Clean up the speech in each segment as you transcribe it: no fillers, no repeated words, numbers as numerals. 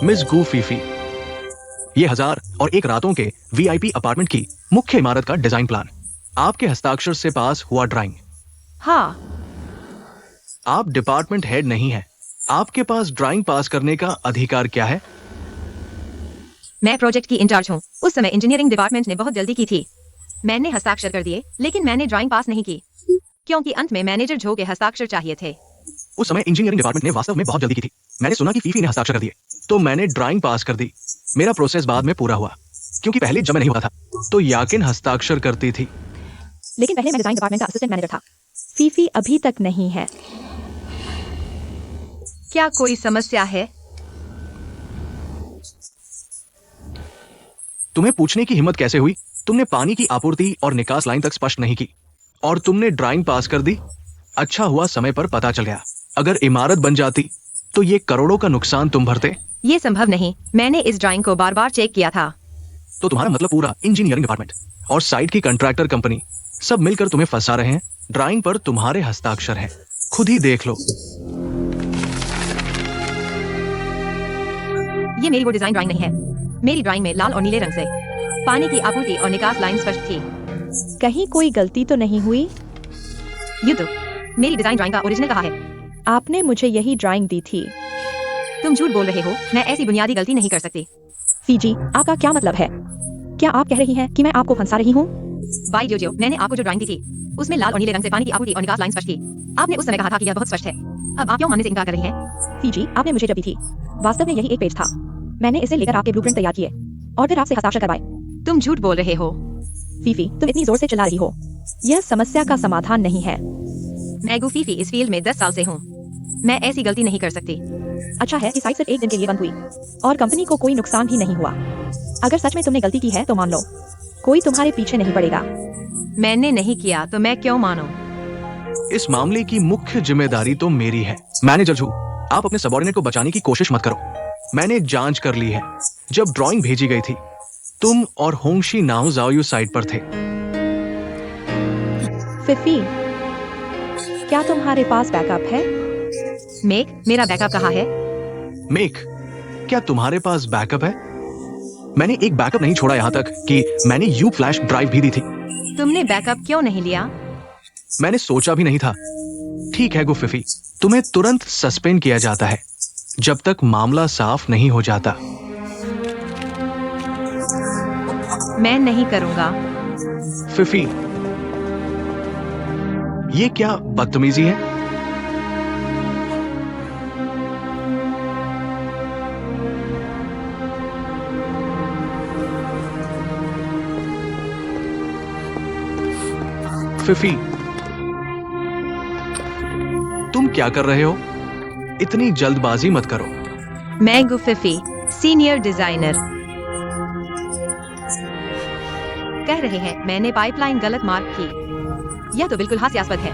Miss गू Phi Phi, ये 1001 रातों के वीआईपी अपार्टमेंट की मुख्य इमारत का डिजाइन प्लान आपके हस्ताक्षर से पास हुआ ड्राइंग। हाँ, आप डिपार्टमेंट हेड नहीं हैं। आपके पास ड्राइंग पास करने का अधिकार क्या है? मैं प्रोजेक्ट की इंचार्ज हूँ। उस समय इंजीनियरिंग डिपार्टमेंट ने बहुत जल्दी की थी। मैंने हस्ताक्षर कर दिए, लेकिन मैंने ड्राइंग पास नहीं की क्योंकि अंत में मैनेजर झो के हस्ताक्षर चाहिए थे। उस समय इंजीनियरिंग डिपार्टमेंट ने वास्तव में बहुत जल्दी की थी। मैंने सुना कि फीफी ने हस्ताक्षर कर दिए, तो मैंने ड्राइंग पास कर दी। मेरा प्रोसेस बाद में पूरा हुआ, क्योंकि पहले जब मैं नहीं हुआ था तो याकिन हस्ताक्षर करती थी। लेकिन पहले मैं डिजाइन डिपार्टमेंट का असिस्टेंट मैनेजर था। फीफी अभी तक नहीं है। क्या कोई समस्या है? तुम्हें पूछने की हिम्मत कैसे हुई? तुमने पानी की आपूर्ति और निकास लाइन तक स्पष्ट नहीं की और तुमने ड्राइंग पास कर दी। अच्छा हुआ समय पर पता चल गया। अगर इमारत बन जाती तो ये करोड़ों का नुकसान तुम भरते। ये संभव नहीं। मैंने इस ड्राइंग को बार बार चेक किया था। तो तुम्हारा मतलब पूरा इंजीनियरिंग डिपार्टमेंट और साइट की कंट्रैक्टर कंपनी सब मिलकर तुम्हें फंसा रहे हैं। ड्राइंग पर तुम्हारे हस्ताक्षर हैं, खुद ही देख लो। ये मेरी वो डिजाइन ड्राइंग नहीं है। मेरी ड्राइंग में लाल और नीले रंग से पानी की आपूर्ति और निकास लाइन स्पष्ट थी। कहीं कोई गलती तो नहीं हुई? ये तो मेरी डिजाइन ड्राइंग का ओरिजिनल कहाँ है? आपने मुझे यही ड्राइंग दी थी। तुम झूठ बोल रहे हो। मैं ऐसी बुनियादी गलती नहीं कर सकती। फीजी, आपका क्या मतलब है? क्या आप कह रही हैं कि मैं आपको फंसा रही हूँ? बाई जोजो, मैंने आपको जो ड्राइंग दी थी उसमें लाल और नीले रंग से पानी की आपूर्ति और निकास लाइन स्पष्ट थी। आपने उस समय कहा था कि यह बहुत स्पष्ट है। अब आप क्यों मानने से इनकार कर रही हैं? फीजी, आपने मुझे जब दी थी वास्तव में यही एक पेज था। मैंने इसे लेकर आपके ब्लूप्रिंट तैयार किए और फिर आपसे हस्ताक्षर करवाए। तुम झूठ बोल रहे हो। फीफी, तुम इतनी जोर से चिल्ला रही हो। यह समस्या का समाधान नहीं है। मैं गू फीफी इस फील्ड में 10 साल से हूँ। मैं ऐसी गलती नहीं कर सकती। अच्छा है कि साइट सिर्फ एक दिन के लिए बंद हुई और कंपनी को कोई नुकसान भी नहीं हुआ। अगर सच में तुमने गलती की है तो मान लो, कोई तुम्हारे पीछे नहीं पड़ेगा। मैंने नहीं किया तो मैं क्यों मानूं? इस मामले की मुख्य जिम्मेदारी तो मेरी है। मैनेजर झू, आप अपने सबॉर्डिनेट को बचाने की कोशिश मत करो। मैंने जांच कर ली है। जब ड्राइंग भेजी गई थी तुम और होंगशी नाओ जाओयू साइट पर थे। फीफी, क्या तुम्हारे पास बैकअप है? मेक, मेरा बैकअप कहाँ है? मेक, क्या तुम्हारे पास बैकअप है? मैंने एक बैकअप नहीं छोड़ा यहाँ तक कि मैंने यू फ्लैश ड्राइव भी दी थी। तुमने बैकअप क्यों नहीं लिया? मैंने सोचा भी नहीं था। ठीक है गुफिफी, तुम्हें तुरंत सस्पेंड किया जाता है जब तक मामला साफ नहीं हो जाता। मैं नहीं करूंगा। फिफी, ये क्या बदतमीजी है? फिफी, तुम क्या कर रहे हो? इतनी जल्दबाजी मत करो। मैं गू फीफी, सीनियर डिजाइनर। कह रहे हैं मैंने पाइपलाइन गलत मार्क की। यह तो बिल्कुल हास्यास्पद है।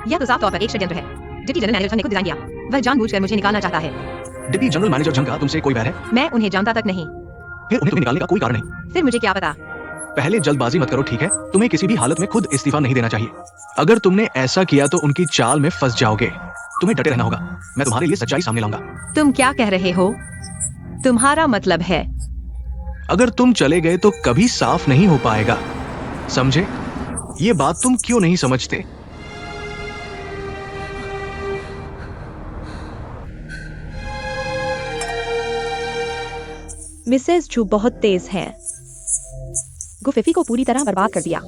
यह तो साफ तौर पर एक षड्यंत्र है। डिप्टी जनरल मैनेजर ने खुद डिजाइन किया। वह जानबूझकर मुझे निकालना चाहता है। डिप्टी जनरल मैनेजर झंग का तुमसे कोई बैर है? मैं उन्हें जानता तक नहीं। फिर उन्हें तुम्हें निकालने का कोई कारण नहीं। फिर मुझे क्या पता? पहले जल्दबाजी मत करो, ठीक है? तुम्हें किसी भी हालत में खुद इस्तीफा नहीं देना चाहिए। अगर तुमने ऐसा किया तो उनकी चाल में फंस जाओगे। तुम्हें डटे रहना होगा। मैं तुम्हारे लिए सच्चाई सामने लाऊंगा। तुम क्या कह रहे हो? तुम्हारा मतलब है अगर तुम चले गए तो कभी साफ नहीं हो पाएगा, समझे? ये बात तुम क्यों नहीं समझते? मिसेस झू बहुत तेज हैं। गुफिफी को पूरी तरह बर्बाद कर दिया।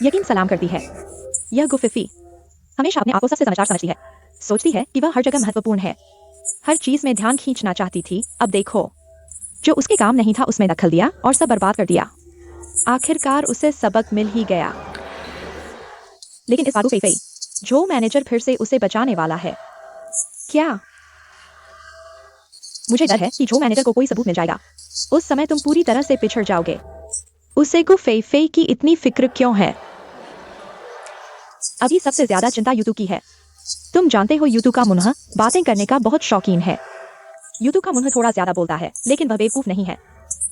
यकीन सलाम करती है। यह गुफिफी हमेशा अपने आप को सबसे समझदार समझती है। सोचती है कि वह हर जगह महत्वपूर्ण है। हर चीज में ध्यान खींचना चाहती थी। अब देखो, जो उसके काम नहीं था उसमें दखल दिया और सब बर्बाद कर दिया। आखिरकार उसे सबक मिल ही गया। लेकिन इस बात को फीफी, जो मैनेजर फिर से उसे बचाने वाला है। क्या? मुझे डर है कि जो मैनेजर को कोई सबूत मिल जाएगा, उस समय तुम पूरी तरह से पिछड़ जाओगे। उसे गुफेफे की इतनी फिक्र क्यों है? अभी सबसे ज्यादा चिंता यूतू की है। तुम जानते हो यूतू का मुन्ह बातें करने का बहुत शौकीन है। यूतू का मुन्ह थोड़ा ज्यादा बोलता है, लेकिन वह बेवकूफ नहीं है।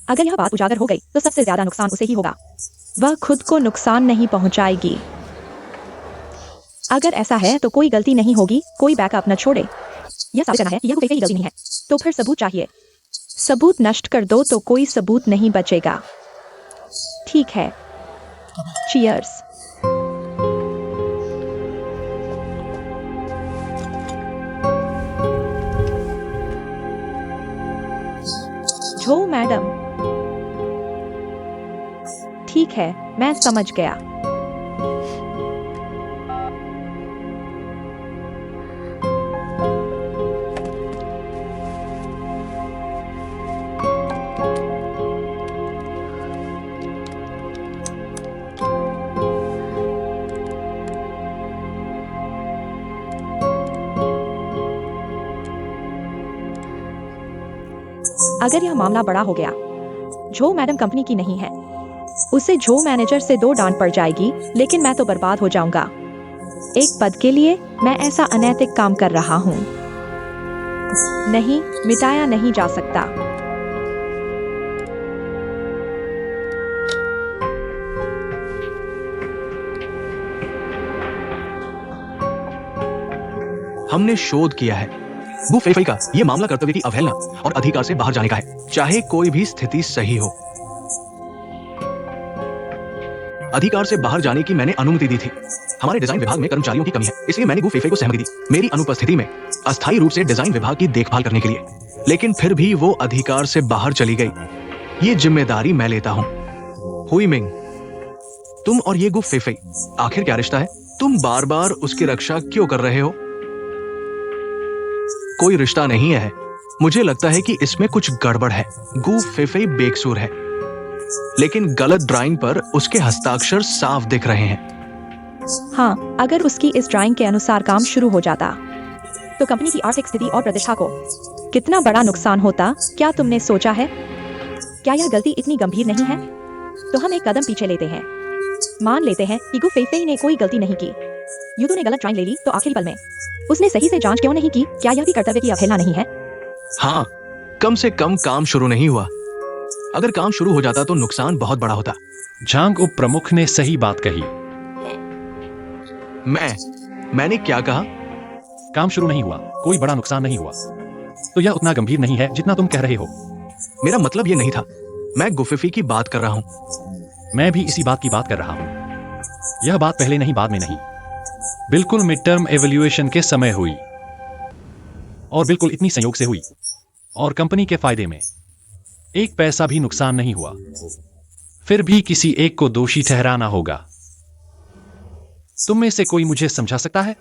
अगर यह बात उजागर हो गई तो सबसे ज्यादा नुकसान उसे ही होगा। वह खुद को नुकसान नहीं पहुंचाएगी। अगर ऐसा है तो कोई गलती नहीं होगी, कोई बैकअप न छोड़े। यह साबित करना है कि यह गुफेफे की गलती नहीं है, तो फिर सबूत चाहिए। सबूत नष्ट कर दो तो कोई सबूत नहीं बचेगा। ठीक है, चीयर्स। झो मैडम। ठीक है, मैं समझ गया। अगर यह मामला बड़ा हो गया, झो मैडम कंपनी की नहीं है। उसे झो मैनेजर से 2 डांट पड़ जाएगी, लेकिन मैं तो बर्बाद हो जाऊंगा। एक पद के लिए मैं ऐसा अनैतिक काम कर रहा हूं। नहीं, मिटाया नहीं जा सकता। हमने शोध किया है, गु फेफई का यह मामला कर्तव्य की अवहेलना और अधिकार से बाहर जाने का है, चाहे कोई भी स्थिति सही हो। अधिकार से बाहर जाने की मैंने अनुमति दी थी। हमारे डिजाइन विभाग में कर्मचारियों की कमी है, इसलिए मैंने गु फेफई को सहमति दी मेरी अनुपस्थिति में अस्थायी रूप से डिजाइन विभाग की देखभाल करने के लिए। लेकिन फिर भी वो अधिकार से बाहर चली गई। ये जिम्मेदारी मैं लेता हूं। हुई मिंग, तुम और ये गु फेफई आखिर क्या रिश्ता है? तुम बार बार उसकी रक्षा क्यों कर रहे हो? कोई रिश्ता नहीं है। मुझे लगता है कि इसमें कुछ गड़बड़ है। गु फेफई बेकसूर है, लेकिन गलत ड्राइंग पर उसके हस्ताक्षर साफ दिख रहे हैं। हाँ, अगर उसकी इस ड्राइंग के अनुसार काम शुरू हो जाता तो कंपनी की आर्थिक स्थिति और प्रतिष्ठा को कितना बड़ा नुकसान होता, क्या तुमने सोचा है? क्या यह गलती इतनी गंभीर नहीं है? तो हम एक कदम पीछे लेते हैं। मान लेते हैं कि गु फेफई ने कोई गलती नहीं की। युदू ने गलत ड्राइंग ले ली तो आखिरी पल में उसने सही से जांच क्यों नहीं की? क्या यह भी कर्तव्य की अवहेलना नहीं है? हाँ, कम से कम काम शुरू नहीं हुआ। अगर काम शुरू हो जाता तो नुकसान बहुत बड़ा होता। झांग उप प्रमुख ने सही बात कही। मैंने क्या कहा? काम शुरू नहीं हुआ, कोई बड़ा नुकसान नहीं हुआ, तो यह उतना गंभीर नहीं है जितना तुम कह रहे हो। मेरा मतलब यह नहीं था। मैं गुफिफी की बात कर रहा हूं। मैं भी इसी बात की बात कर रहा हूं। यह बात पहले नहीं, बाद में नहीं, बिल्कुल मिड टर्म एवेल्युएशन के समय हुई, और बिल्कुल इतनी संयोग से हुई, और कंपनी के फायदे में। एक पैसा भी नुकसान नहीं हुआ। फिर भी किसी एक को दोषी ठहराना होगा। तुम में से कोई मुझे समझा सकता है?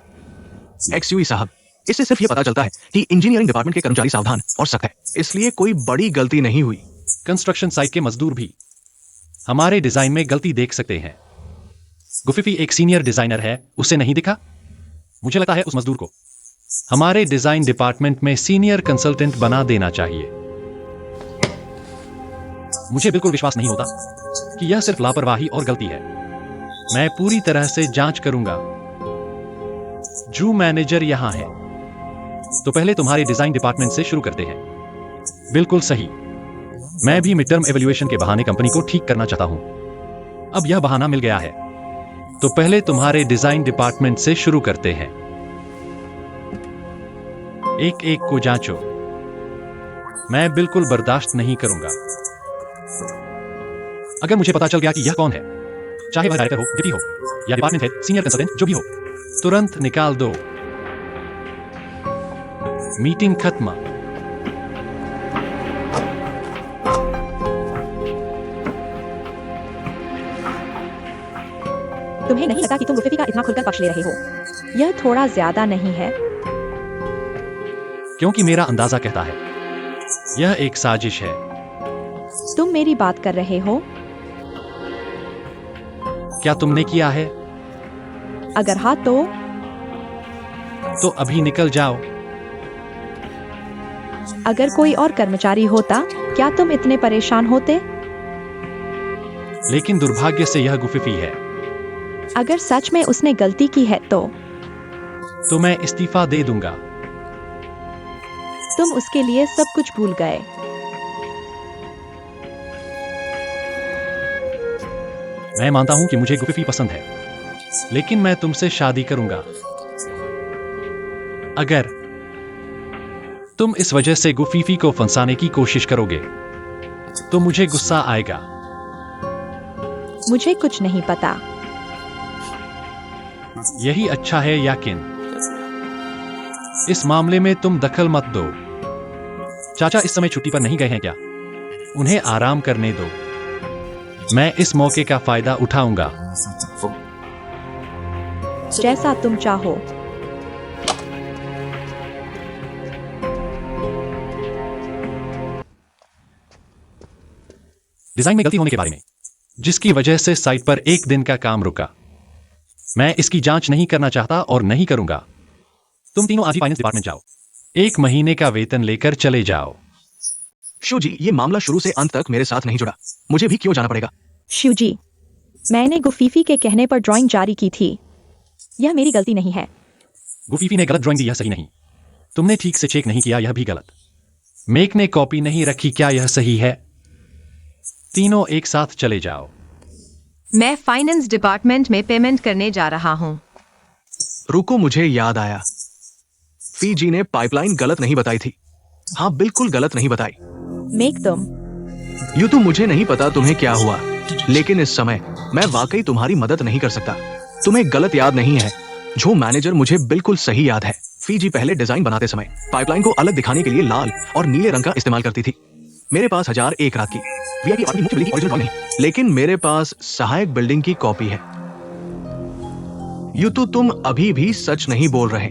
एक्सयूई साहब, इससे सिर्फ यह पता चलता है कि इंजीनियरिंग डिपार्टमेंट के कर्मचारी सावधान और सख्त है, इसलिए कोई बड़ी गलती नहीं हुई। कंस्ट्रक्शन साइट के मजदूर भी हमारे डिजाइन में गलती देख सकते हैं। गुफिफी एक सीनियर डिजाइनर है, उसे नहीं दिखा? मुझे लगता है उस मजदूर को हमारे डिजाइन डिपार्टमेंट में सीनियर कंसल्टेंट बना देना चाहिए। मुझे बिल्कुल विश्वास नहीं होता कि यह सिर्फ लापरवाही और गलती है। मैं पूरी तरह से जांच करूंगा। जू मैनेजर यहां है, तो पहले तुम्हारे डिजाइन डिपार्टमेंट से शुरू करते हैं। बिल्कुल सही। मैं भी मिड टर्म एवेल्युएशन के बहाने कंपनी को ठीक करना चाहता हूं। अब यह बहाना मिल गया है, तो पहले तुम्हारे डिजाइन डिपार्टमेंट से शुरू करते हैं। एक एक को जांचो। मैं बिल्कुल बर्दाश्त नहीं करूंगा। अगर मुझे पता चल गया कि यह कौन है, चाहे वह डायरेक्टर हो, डिप्टी हो या डिपार्टमेंट हेड, सीनियर कंसल्टेंट, जो भी हो, तुरंत निकाल दो। मीटिंग खत्म। तुम्हें नहीं लगता कि तुम गुफिफी का इतना खुलकर पक्ष ले रहे हो? यह थोड़ा ज्यादा नहीं है? क्योंकि मेरा अंदाजा कहता है यह एक साजिश है। तुम मेरी बात कर रहे हो? क्या तुमने किया है? अगर हाँ तो अभी निकल जाओ। अगर कोई और कर्मचारी होता, क्या तुम इतने परेशान होते? लेकिन दुर्भाग्य से यह गुफिफी है। अगर सच में उसने गलती की है तो मैं इस्तीफा दे दूंगा। तुम उसके लिए सब कुछ भूल गए। मैं मानता हूं कि मुझे गुफिफी पसंद है, लेकिन मैं तुमसे शादी करूंगा अगर तुम इस वजह से गुफीफी को फंसाने की कोशिश करोगे तो मुझे गुस्सा आएगा। मुझे कुछ नहीं पता। यही अच्छा है याकिन। इस मामले में तुम दखल मत दो। चाचा इस समय छुट्टी पर नहीं गए हैं क्या? उन्हें आराम करने दो। मैं इस मौके का फायदा उठाऊंगा। जैसा तुम चाहो। डिजाइन में गलती होने के बारे में, जिसकी वजह से साइट पर एक दिन का काम रुका। मैं इसकी जांच नहीं करना चाहता और नहीं करूंगा। तुम तीनों आज ही फाइनेंस डिपार्टमेंट जाओ। 1 महीने का वेतन लेकर चले जाओ। शो जी, ये मामला शुरू से अंत तक मेरे साथ नहीं जुड़ा। मुझे भी क्यों जाना पड़ेगा? शिवजी, मैंने गुफीफी के कहने पर ड्राइंग जारी की थी। यह मेरी गलती नहीं है। गुफीफी ने गलत ड्राइंग दी, यह सही नहीं। तुमने ठीक से चेक नहीं किया, यह भी गलत। मेक ने कॉपी नहीं रखी, क्या यह सही है? तीनों एक साथ चले जाओ। मैं फाइनेंस डिपार्टमेंट में पेमेंट करने जा रहा हूँ। रुको, मुझे याद आया। फीजी ने पाइपलाइन गलत नहीं बताई थी। हाँ, बिल्कुल गलत नहीं बताई। मेक तुम। यूं तो मुझे नहीं पता तुम्हें क्या हुआ, लेकिन इस समय मैं वाकई तुम्हारी मदद नहीं कर सकता। तुम्हें गलत याद नहीं है। जो मैनेजर मुझे बिल्कुल सही याद है। फीजी पहले डिजाइन बनाते समय पाइपलाइन को अलग दिखाने के लिए लाल और नीले रंग का इस्तेमाल करती थी। मेरे पास 1001 रात की वीआईपी और मुख्य बिल्डिंग की ओरिजिनल ड्राइंग नहीं, लेकिन मेरे पास सहायक बिल्डिंग की कॉपी है। यूं तो तुम अभी भी सच नहीं बोल रहे।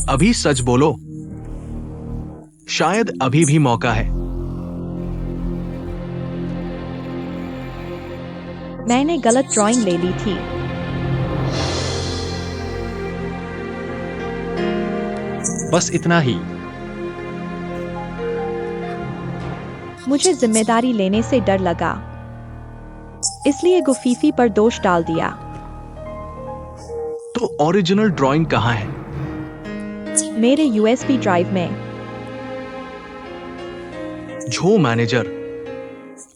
अभी सच बोलो। शायद अभी भी मौका है। मैंने गलत ड्राइंग ले ली थी। बस इतना ही। मुझे जिम्मेदारी लेने से डर लगा, इसलिए गुफीफी पर दोष डाल दिया। तो ओरिजिनल ड्राइंग कहां है? मेरे यूएसबी ड्राइव में। झो मैनेजर,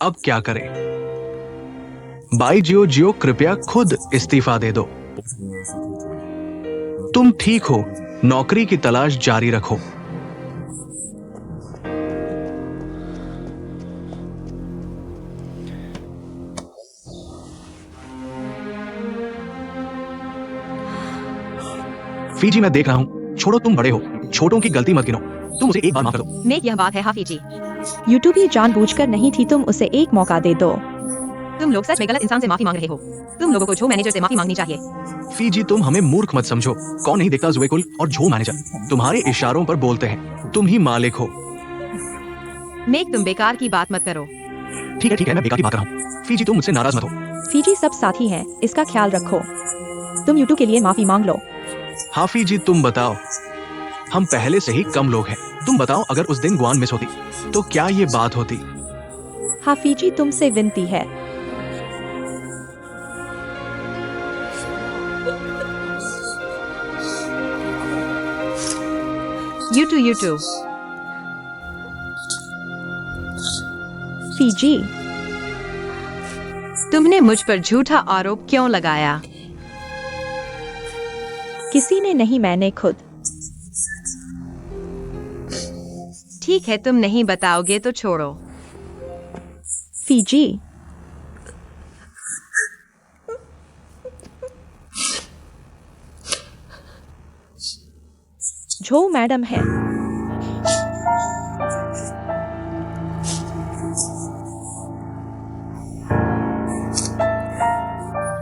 अब क्या करें? बाई जियो, कृपया खुद इस्तीफा दे दो। तुम ठीक हो, नौकरी की तलाश जारी रखो। फीजी, मैं देख रहा हूं। छोड़ो, तुम बड़े हो, छोटों की गलती मत गिनो। तुम उसे एक बार माफ कर दो। मेक, यह बात है हाफी जी। यूट्यूब भी जानबूझकर नहीं थी, तुम उसे एक मौका दे दो। तुम लोग सच में गलत इंसान से माफी मांग रहे हो। तुम लोगों को झो मैनेजर से माफी मांगनी चाहिए। फीजी, तुम हमें मूर्ख मत समझो। कौन नहीं देखता जुएकुल और झो मैनेजर तुम्हारे इशारों पर बोलते हैं। तुम ही मालिक हो। मेक, तुम बेकार की बात मत करो। ठीक है, मैं बेकार की बात कर रहा हूँ। फीजी, तुम मुझसे नाराज मत हो। फीजी, सब साथी हैं, इसका ख्याल रखो। तुम यूट्यूब के लिए माफी मांग लो। हाँ फीजी, तुम बताओ। हम पहले से ही कम लोग हैं। तुम बताओ, अगर उस दिन गुआन मिस होती तो क्या ये बात होती? हाफीजी, तुमसे विनती है। यूट्यूब फीजी, तुमने मुझ पर झूठा आरोप क्यों लगाया? किसी ने नहीं, मैंने खुद। ठीक है, तुम नहीं बताओगे तो छोड़ो। फीजी, झो मैडम है।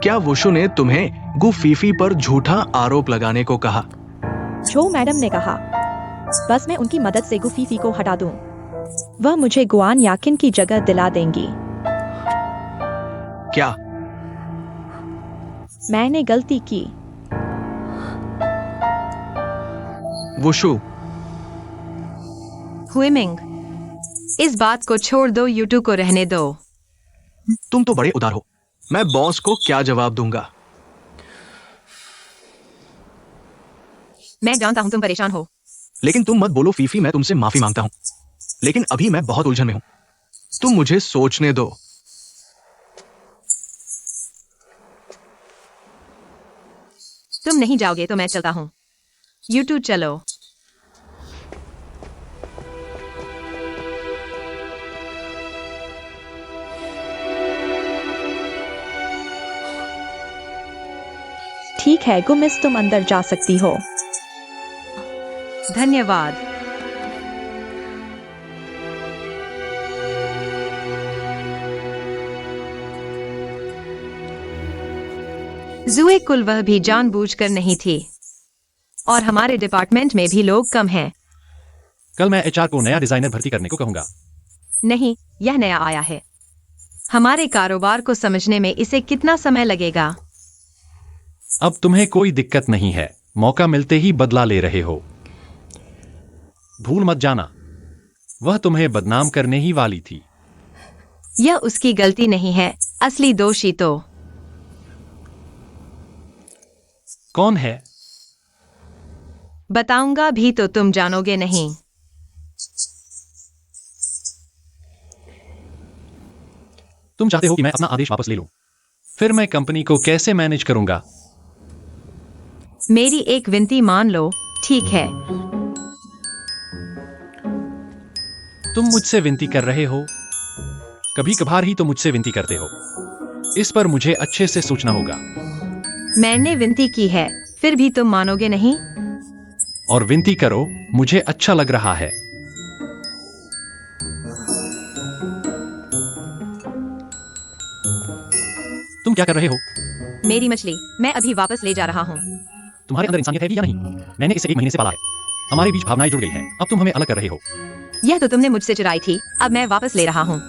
क्या वुशु ने तुम्हें गुफीफी पर झूठा आरोप लगाने को कहा? झो मैडम ने कहा, बस मैं उनकी मदद से गुफीफी को हटा दूं। वह मुझे गुआन याकिन की जगह दिला देंगी। क्या? मैंने गलती की। वुशु, हुइमिंग, इस बात को छोड़ दो, यूट्यूब को रहने दो। तुम तो बड़े उदार हो। मैं बॉस को क्या जवाब दूंगा? मैं जानता हूं तुम परेशान हो। लेकिन तुम मत बोलो फीफी, मैं तुमसे माफी मांगता हूं। लेकिन अभी मैं बहुत उलझन में हूं। तुम मुझे सोचने दो। तुम नहीं जाओगे तो मैं चलता हूँ। यू टू चलो। ठीक है गुमिस, तुम अंदर जा सकती हो। धन्यवाद। जुए कुल वह भी जानबूझकर नहीं थी, और हमारे डिपार्टमेंट में भी लोग कम हैं। कल मैं एचआर को नया डिजाइनर भर्ती करने को कहूंगा। नहीं, यह नया आया है। हमारे कारोबार को समझने में इसे कितना समय लगेगा? अब तुम्हें कोई दिक्कत नहीं है, मौका मिलते ही बदला ले रहे हो। भूल मत जाना, वह तुम्हें बदनाम करने ही वाली थी। यह उसकी गलती नहीं है, असली दोषी तो कौन है? बताऊंगा भी तो तुम जानोगे नहीं। तुम चाहते हो कि मैं अपना आदेश वापस ले लूं? फिर मैं कंपनी को कैसे मैनेज करूंगा? मेरी एक विनती मान लो, ठीक है? तुम मुझसे विनती कर रहे हो? कभी कभार ही तो मुझसे विनती करते हो। इस पर मुझे अच्छे से सोचना होगा। मैंने विनती की है, फिर भी तुम मानोगे नहीं? और विनती करो, मुझे अच्छा लग रहा है। तुम क्या कर रहे हो? मेरी मछली मैं अभी वापस ले जा रहा हूँ। तुम्हारे अंदर इंसानियत है भी या नहीं? मैंने इसे 1 महीने से पाला है। हमारे बीच भावनाएं जुड़ गई हैं। अब तुम हमें अलग कर रहे हो। यह तो तुमने मुझसे चुराई थी, अब मैं वापस ले रहा हूँ।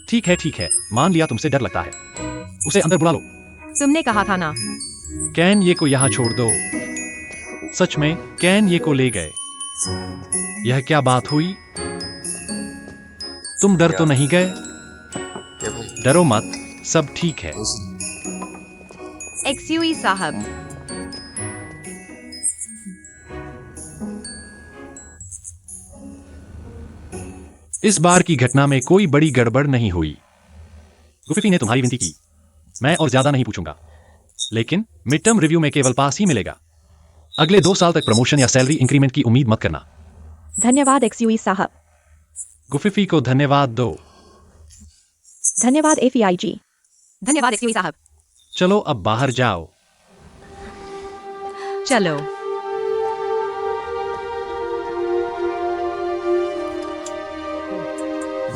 ठीक है, मान लिया तुमसे डर लगता है। उसे अंदर बुला लो। तुमने कहा था ना। कैन ये को यहाँ छोड़ दो। सच में कैन ये को ले गए। यह क्या बात हुई? तुम डर तो नहीं गए? डरो मत, सब ठीक है। एक्सयूई साहब, इस बार की घटना में कोई बड़ी गड़बड़ नहीं हुई। गुफिफी ने तुम्हारी विनती की। मैं और ज्यादा नहीं पूछूंगा, लेकिन मिड टर्म रिव्यू में केवल पास ही मिलेगा। अगले 2 साल तक प्रमोशन या सैलरी इंक्रीमेंट की उम्मीद मत करना। धन्यवाद एक्सयूई साहब। गुफिफी को धन्यवाद दो। धन्यवाद एफईआईजी। धन्यवाद एक्सयूई साहब। चलो अब बाहर जाओ। चलो।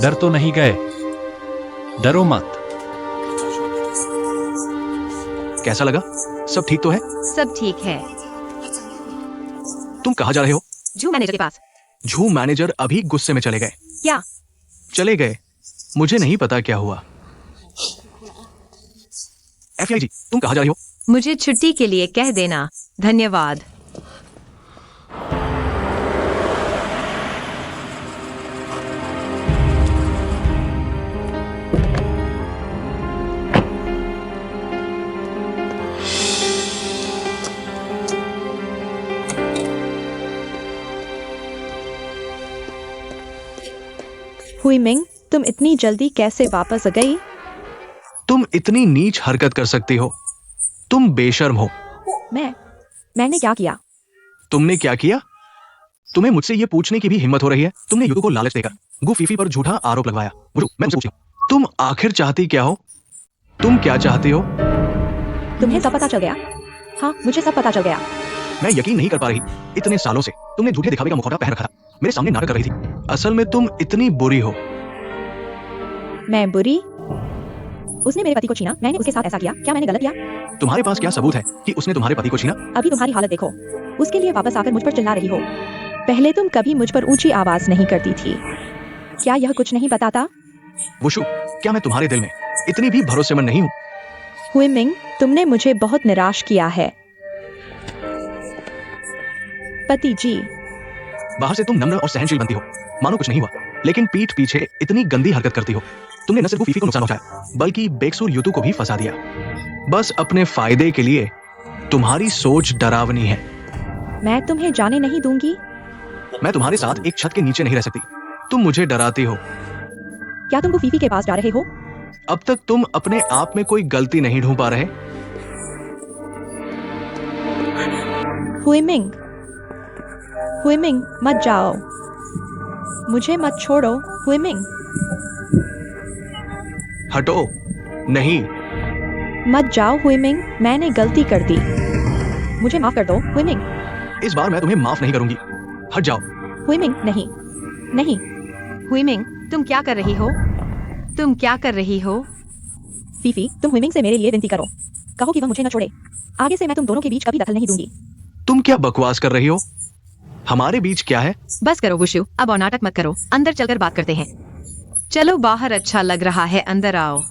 डर तो नहीं गए? डरो मत। कैसा लगा? सब ठीक तो है? सब ठीक है। तुम कहाँ जा रहे हो? जू मैनेजर के पास। झू मैनेजर अभी गुस्से में चले गए। क्या? चले गए, मुझे नहीं पता क्या हुआ। एफआईजी, तुम कहाँ जा रही हो? मुझे छुट्टी के लिए कह देना। धन्यवाद। हुई मिंग, तुम इतनी जल्दी कैसे वापस आ गई? तुम इतनी नीच हरकत कर सकती हो? तुम बेशर्म हो। मैंने क्या किया? तुमने क्या किया? तुम्हें मुझसे ये पूछने की भी हिम्मत हो रही है? तुमने युदू को लालच देकर गुफीफी पर झूठा आरोप लगवाया। मैं तुमसे पूछती हूँ, तुम आखिर चाहती क्या हो? तुम क्या चाहती हो? तुम्हें सब पता चल गया? हाँ, मुझे सब पता चल गया। मैं यकीन नहीं कर पा रही। इतने सालों से तुमने झूठे दिखावे का मुखौटा पहन रखा था, मेरे सामने नाटक कर रही थी। असल में तुम इतनी बुरी हो। मैं बुरी? उसने मेरे पति को छीना, मैंने उसके साथ ऐसा किया, क्या मैंने गलत किया? तुम्हारे पास क्या सबूत है कि उसने तुम्हारे पति को छीना? अभी तुम्हारी हालत देखो, उसके लिए वापस आकर मुझ पर चिल्ला रही हो। पहले तुम कभी मुझ पर ऊंची आवाज नहीं करती थी। क्या यह कुछ नहीं बताता? वुशु, क्या मैं तुम्हारे दिल में इतनी भी भरोसेमंद नहीं हूँ? हुई मिंग, तुमने मुझे बहुत निराश किया है। पति जी, बाहर से तुम नम्र और सहनशील बनती हो, मानो कुछ नहीं हुआ, लेकिन पीठ पीछे इतनी गंदी हरकत करती हो। तुमने न सिर्फ गुफीफी को नुकसान पहुंचाया, बल्कि बेकसूर युतु को भी फंसा दिया, बस अपने फायदे के लिए। तुम्हारी सोच डरावनी है। मैं तुम्हें जाने नहीं दूंगी। मैं तुम्हारे साथ एक छत के नीचे नहीं रह सकती। तुम मुझे डराती हो। क्या तुम गुफीफी के पास जा रहे हो? अब तक तुम अपने आप में कोई गलती नहीं ढूंढ पा रहे। हुईमिंग, हुईमिंग मत जाओ, मुझे मत छोड़ो हुईमिंग, हटो। नहीं। मत जाओ हुईमिंग, मैंने गलती कर दी, मुझे माफ कर दो हुईमिंग, इस बार मैं तुम्हें माफ नहीं करूंगी। हट जाओ। हुईमिंग नहीं, नहीं। हुईमिंग, तुम क्या कर रही हो? तुम क्या कर रही हो? फीफी, तुम हुईमिंग से मेरे लिए विनती करो, कहो कि वह मुझे न छोड़े। आगे से मैं तुम दोनों के बीच कभी दखल नहीं दूंगी। तुम क्या बकवास कर रही हो? हमारे बीच क्या है? बस करो वुशु, अब और नाटक मत करो, अंदर चलकर बात करते हैं। चलो बाहर अच्छा लग रहा है, अंदर आओ।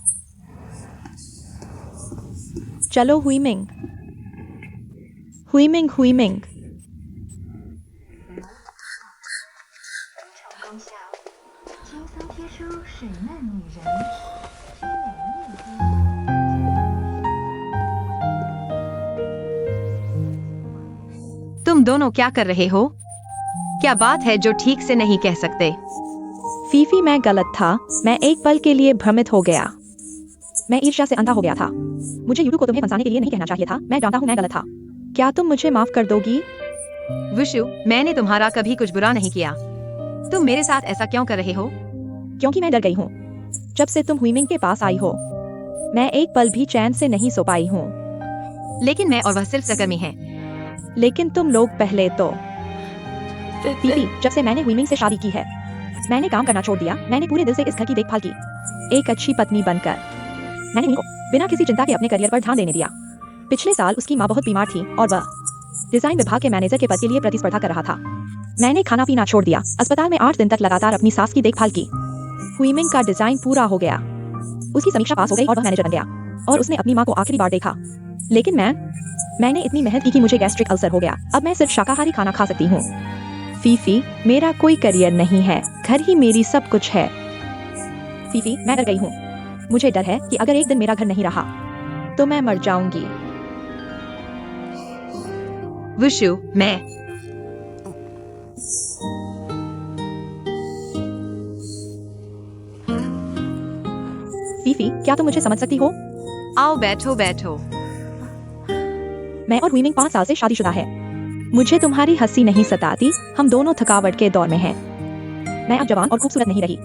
चलो हुईमिंग, हुईमिंग, हुईमिंग। तुम दोनों क्या कर रहे हो? क्या बात है जो ठीक से नहीं कह सकते? फीफी, मैं गलत था, मैं एक पल के लिए भ्रमित हो गया, मैं ईर्ष्या से अंधा हो गया था। मुझे यूडू को तुम्हें फंसाने के लिए नहीं कहना चाहिए था, मैं जानता हूँ मैं गलत था। क्या तुम मुझे माफ कर दोगी? विशु, मैंने तुम्हारा कभी कुछ बुरा नहीं किया। तुम मेरे साथ ऐसा क्यों कर रहे हो? क्योंकि मैं डर गई हूँ, जब से तुम हुईमिंग के पास आई हो, मैं एक पल भी चैन से नहीं सो पाई हूँ। लेकिन मैं और वह सिर्फ सहकर्मी हैं। लेकिन तुम लोग पहले तो। फीफी, जब से मैंने हुईमिंग से शादी की है, मैंने काम करना छोड़ दिया, मैंने पूरे दिल से इस घर की देखभाल की, एक अच्छी पत्नी बनकर। मैंने नी को बिना किसी चिंता के अपने करियर पर ध्यान देने दिया। पिछले साल उसकी माँ बहुत बीमार थी और वह डिजाइन विभाग के मैनेजर के पद के लिए प्रतिस्पर्धा कर रहा था। मैंने खाना पीना छोड़ दिया, अस्पताल में 8 दिन तक लगातार अपनी सास की देखभाल की। हुईमिंग का डिजाइन पूरा हो गया, उसकी समीक्षा पास हो गई और वह मैनेजर बन गया, और उसने अपनी माँ को आखिरी बार देखा। लेकिन मैंने इतनी मेहनत की कि मुझे गैस्ट्रिक अल्सर हो गया, अब मैं सिर्फ शाकाहारी खाना खा सकती हूँ। फीफी, मेरा कोई करियर नहीं है, घर ही मेरी सब कुछ है। फीफी, मैं डर गई हूँ, मुझे डर है कि अगर एक दिन मेरा घर नहीं रहा तो मैं मर जाऊंगी। विशु, मैं फीफी, क्या तुम मुझे समझ सकती हो? आओ बैठो बैठो। मैं और हुईमिंग 5 साल से शादीशुदा है, मुझे तुम्हारी हंसी नहीं सताती, हम दोनों थकावट के दौर में हैं। मैं अब जवान और खूबसूरत नहीं रही,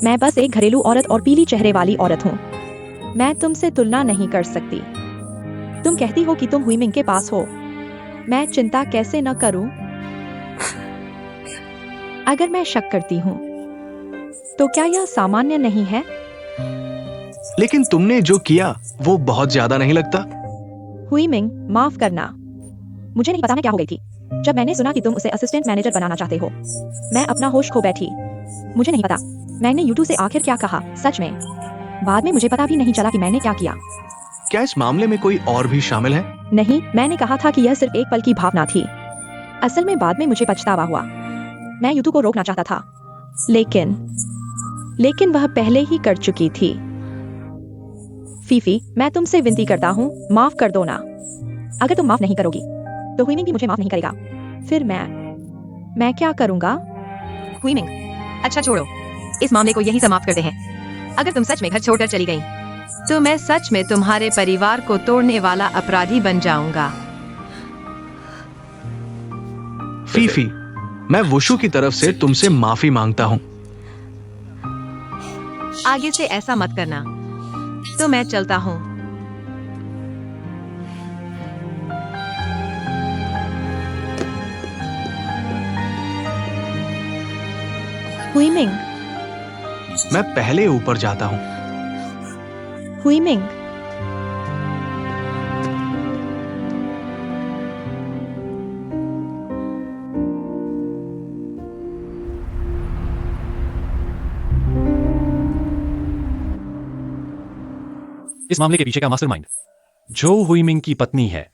मैं बस एक घरेलू औरत और पीली चेहरे वाली औरत हूँ। मैं तुमसे तुलना नहीं कर सकती। तुम कहती हो कि तुम हुईमिंग के पास हो, मैं चिंता कैसे न करूं? अगर मैं शक करती हूँ तो क्या यह सामान्य नहीं है? लेकिन तुमने जो किया वो बहुत ज्यादा नहीं लगता? हुईमिंग, माफ करना, मुझे नहीं पता मैं क्या हो गई थी जब मैंने सुना कि तुम उसे असिस्टेंट मैनेजर बनाना चाहते हो। मैं अपना होश खो बैठी, मुझे नहीं पता मैंने यूट्यूब से आखिर क्या कहा, सच में। बाद में मुझे पता भी नहीं चला कि मैंने क्या किया। क्या इस मामले में कोई और भी शामिल है? नहीं, मैंने कहा था कि यह सिर्फ एक पल की भावना थी। असल में बाद में मुझे पछतावा हुआ, मैं यूट्यूब को रोकना चाहता था, लेकिन वह पहले ही कर चुकी थी। फीफी, मैं तुमसे विनती करता हूँ, माफ कर दो ना। अगर तुम माफ नहीं करोगी तो हुईमिंग भी मुझे माफ नहीं करेगा, फिर मैं क्या करूँगा? हुईमिंग, अच्छा छोड़ो, इस मामले को यहीं समाप्त करते हैं। अगर तुम सच में घर छोड़कर चली गई तो मैं सच में तुम्हारे परिवार को तोड़ने वाला अपराधी बन जाऊंगा। फीफी, मैं वुशु की तरफ से तुमसे माफी मांगता हूँ। आगे से ऐसा मत करना, तो मैं चलता हूँ। हुईमिंग, मैं पहले ऊपर जाता हूँ। हुईमिंग, इस मामले के पीछे का मास्टरमाइंड जो हुईमिंग की पत्नी है।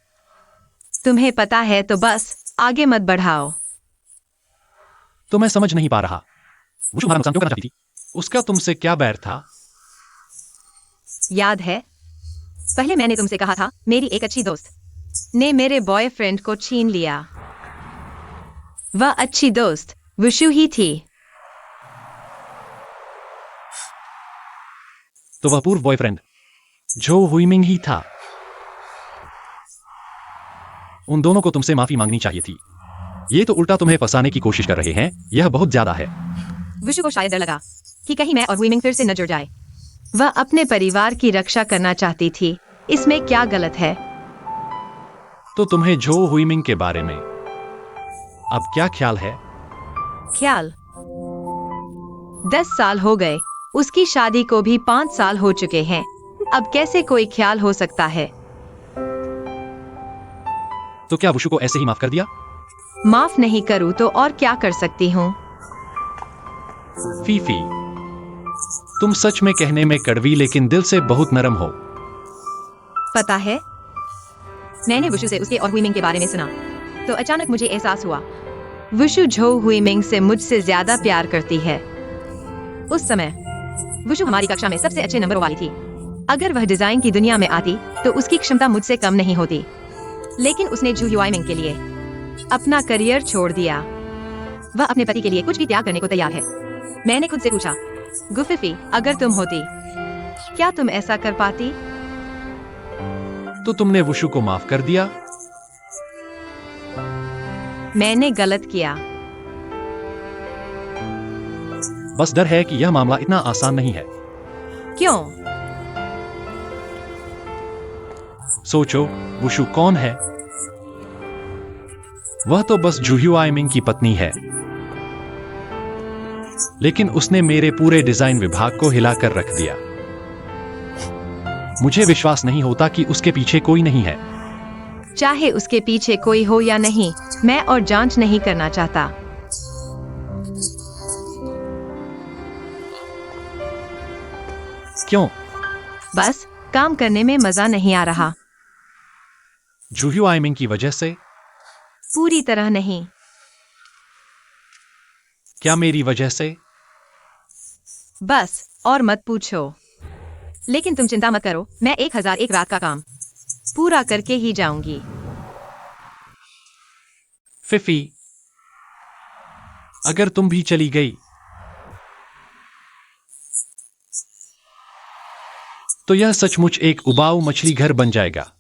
तुम्हें पता है तो बस आगे मत बढ़ाओ। तो मैं समझ नहीं पा रहा, वो तुम्हारा नुकसान क्यों करना चाहती थी? उसका तुमसे क्या बैर था? याद है, पहले मैंने तुमसे कहा था मेरी एक अच्छी दोस्त ने मेरे बॉयफ्रेंड को छीन लिया। वह अच्छी दोस्त विशु ही थी। तो वह पूर्व बॉयफ्रेंड जो हुईमिंग ही था। उन दोनों को तुमसे माफी मांगनी चाहिए थी। ये तो उल्टा तुम्हें फंसाने की कोशिश कर रहे हैं। यह बहुत ज्यादा है। विशु को शायद डर लगा कि कहीं मैं और हुईमिंग फिर से न जुड़ जाए। वह अपने परिवार की रक्षा करना चाहती थी। इसमें क्या गलत है? तो तुम्हें झो हुईमिंग के बारे में अब क्या ख्याल है? ख्याल? 10 साल हो गए। उसकी शादी को भी 5 साल हो चुके हैं। अब कैसे कोई ख्याल हो सकता है? तो क्या वुशु को ऐसे ही माफ कर दिया? माफ नहीं करूं तो और क्या कर सकती हूँ? फीफी, तुम सच में कहने में कड़वी लेकिन दिल से बहुत नरम हो। पता है, मैंने वुशु से उसके और हुईमिंग के बारे में सुना तो अचानक मुझे एहसास हुआ वुशु झो हुईमिंग से मुझसे ज्यादा प्यार करती है। उस समय वुशु हमारी कक्षा में सबसे अच्छे नंबरों वाली थी। अगर वह डिजाइन की दुनिया में आती तो उसकी क्षमता मुझसे कम नहीं होती। लेकिन उसने झू हुईमिंग के लिए अपना करियर छोड़ दिया। वह अपने पति के लिए कुछ भी त्याग करने को तैयार है। मैंने खुद से पूछा, गुफिफी, अगर तुम होती क्या तुम ऐसा कर पाती? तो तुमने वुशु को माफ कर दिया? मैंने गलत किया। बस डर है कि यह मामला इतना आसान नहीं है। क्यों? सोचो, वुशु कौन है? वह तो बस जूह्यू आइमिंग की पत्नी है। लेकिन उसने मेरे पूरे डिजाइन विभाग को हिलाकर रख दिया। मुझे विश्वास नहीं होता कि उसके पीछे कोई नहीं है। चाहे उसके पीछे कोई हो या नहीं, मैं और जांच नहीं करना चाहता। क्यों? बस काम करने में मजा नहीं आ रहा। जूह्यू आइमिंग की वजह से? पूरी तरह नहीं। क्या मेरी वजह से? बस और मत पूछो। लेकिन तुम चिंता मत करो, मैं 1001 रात का काम पूरा करके ही जाऊंगी। फिफी, अगर तुम भी चली गई तो यह सचमुच एक उबाऊ मछली घर बन जाएगा।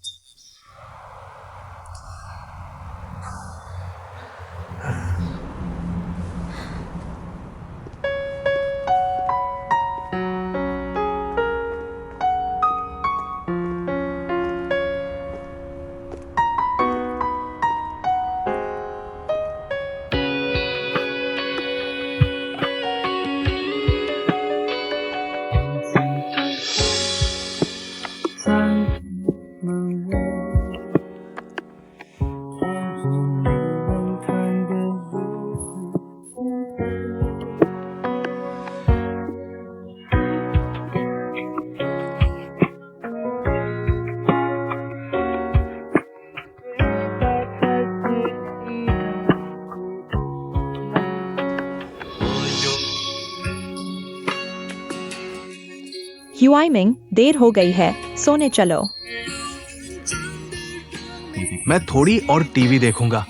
ह्यूआइमिंग, देर हो गई है, सोने चलो। मैं थोड़ी और टीवी देखूंगा।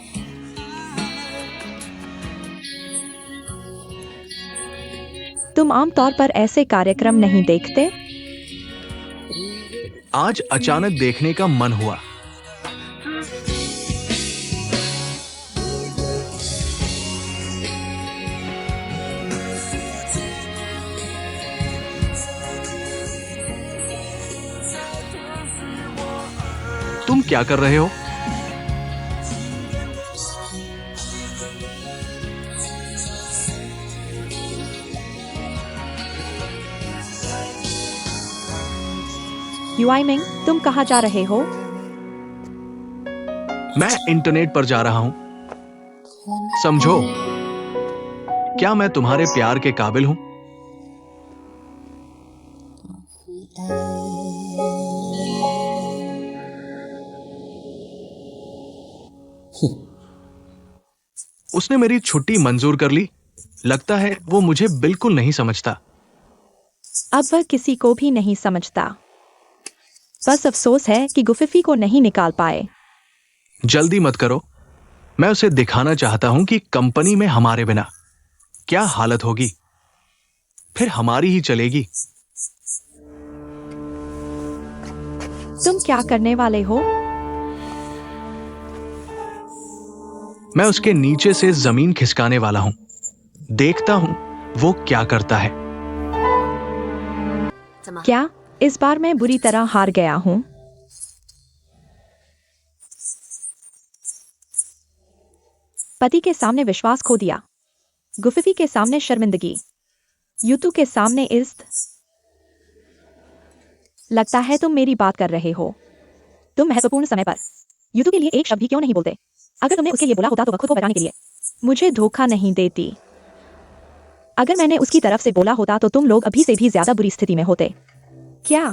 तुम आमतौर पर ऐसे कार्यक्रम नहीं देखते? आज अचानक देखने का मन हुआ। तुम क्या कर रहे हो? ह्यूआइमिंग, तुम कहाँ जा रहे हो? मैं इंटरनेट पर जा रहा हूं। समझो, क्या मैं तुम्हारे प्यार के काबिल हूं? उसने मेरी छुट्टी मंजूर कर ली। लगता है वो मुझे बिल्कुल नहीं समझता। अब वह किसी को भी नहीं समझता। बस अफसोस है कि गुफिफी को नहीं निकाल पाए। जल्दी मत करो। मैं उसे दिखाना चाहता हूं कि कंपनी में हमारे बिना क्या हालत होगी। फिर हमारी ही चलेगी। तुम क्या करने वाले हो? मैं उसके नीचे से जमीन खिसकाने वाला हूं। देखता हूं वो क्या करता है। क्या इस बार मैं बुरी तरह हार गया हूं? पति के सामने विश्वास खो दिया, गुफिफी के सामने शर्मिंदगी, यूतू के सामने इज्जत। लगता है तुम मेरी बात कर रहे हो। तुम महत्वपूर्ण समय पर यूतू के लिए एक शब्द भी क्यों नहीं बोलते? अगर तुमने उसके लिए बोला होता तो वह खुद को बचाने के लिए मुझे धोखा नहीं देती। अगर मैंने उसकी तरफ से बोला होता तो तुम लोग अभी से भी ज्यादा बुरी स्थिति में होते। क्या?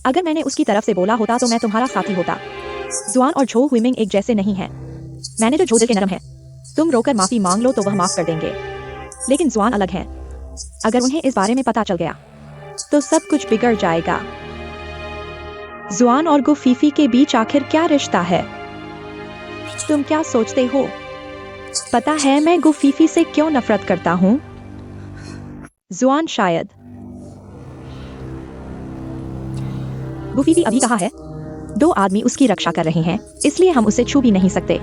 अगर मैंने उसकी तरफ से बोला होता तो मैं तुम्हारा साथी होता। जुआन और झो हुइमिंग एक जैसे नहीं है। मैंने तो झो दिल के नरम है, तुम रोकर माफी मांग लो तो वह माफ कर देंगे, लेकिन जुआन अलग है। अगर उन्हें इस बारे में पता चल गया तो सब कुछ बिगड़ जाएगा। जुआन और गुफीफी के बीच आखिर क्या रिश्ता है? तुम क्या सोचते हो? पता है मैं गुफीफी से क्यों नफरत करता हूं? जुआन शायद। गुफीफी अभी कहाँ है? 2 आदमी उसकी रक्षा कर रहे हैं, इसलिए हम उसे छू भी नहीं सकते।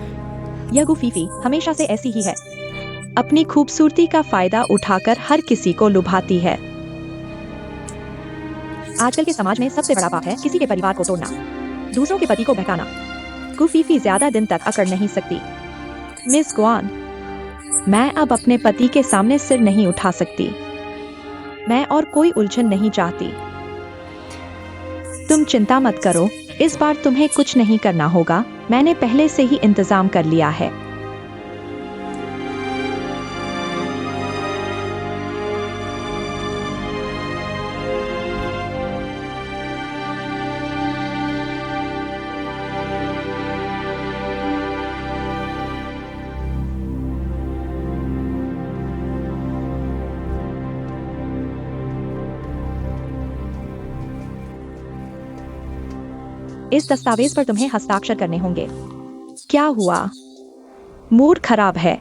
यह गुफीफी हमेशा से ऐसी ही है, अपनी खूबसूरती का फायदा उठाकर हर किसी को लुभाती है। आजकल के समाज में सबसे बड़ा पाप है किसी के परिवार को तोड़ना, दूसरों के पति को बहकाना। गुफीफी ज्यादा दिन तक अकड़ नहीं सकती। मिस गुआन, मैं अब अपने पति के सामने सिर नहीं उठा सकती। मैं और कोई उलझन नहीं चाहती। तुम चिंता मत करो, इस बार तुम्हें कुछ नहीं करना होगा। मैंने पहले से ही इंतजाम कर लिया है। इस दस्तावेज पर तुम्हें हस्ताक्षर करने होंगे। क्या हुआ? मूड खराब है।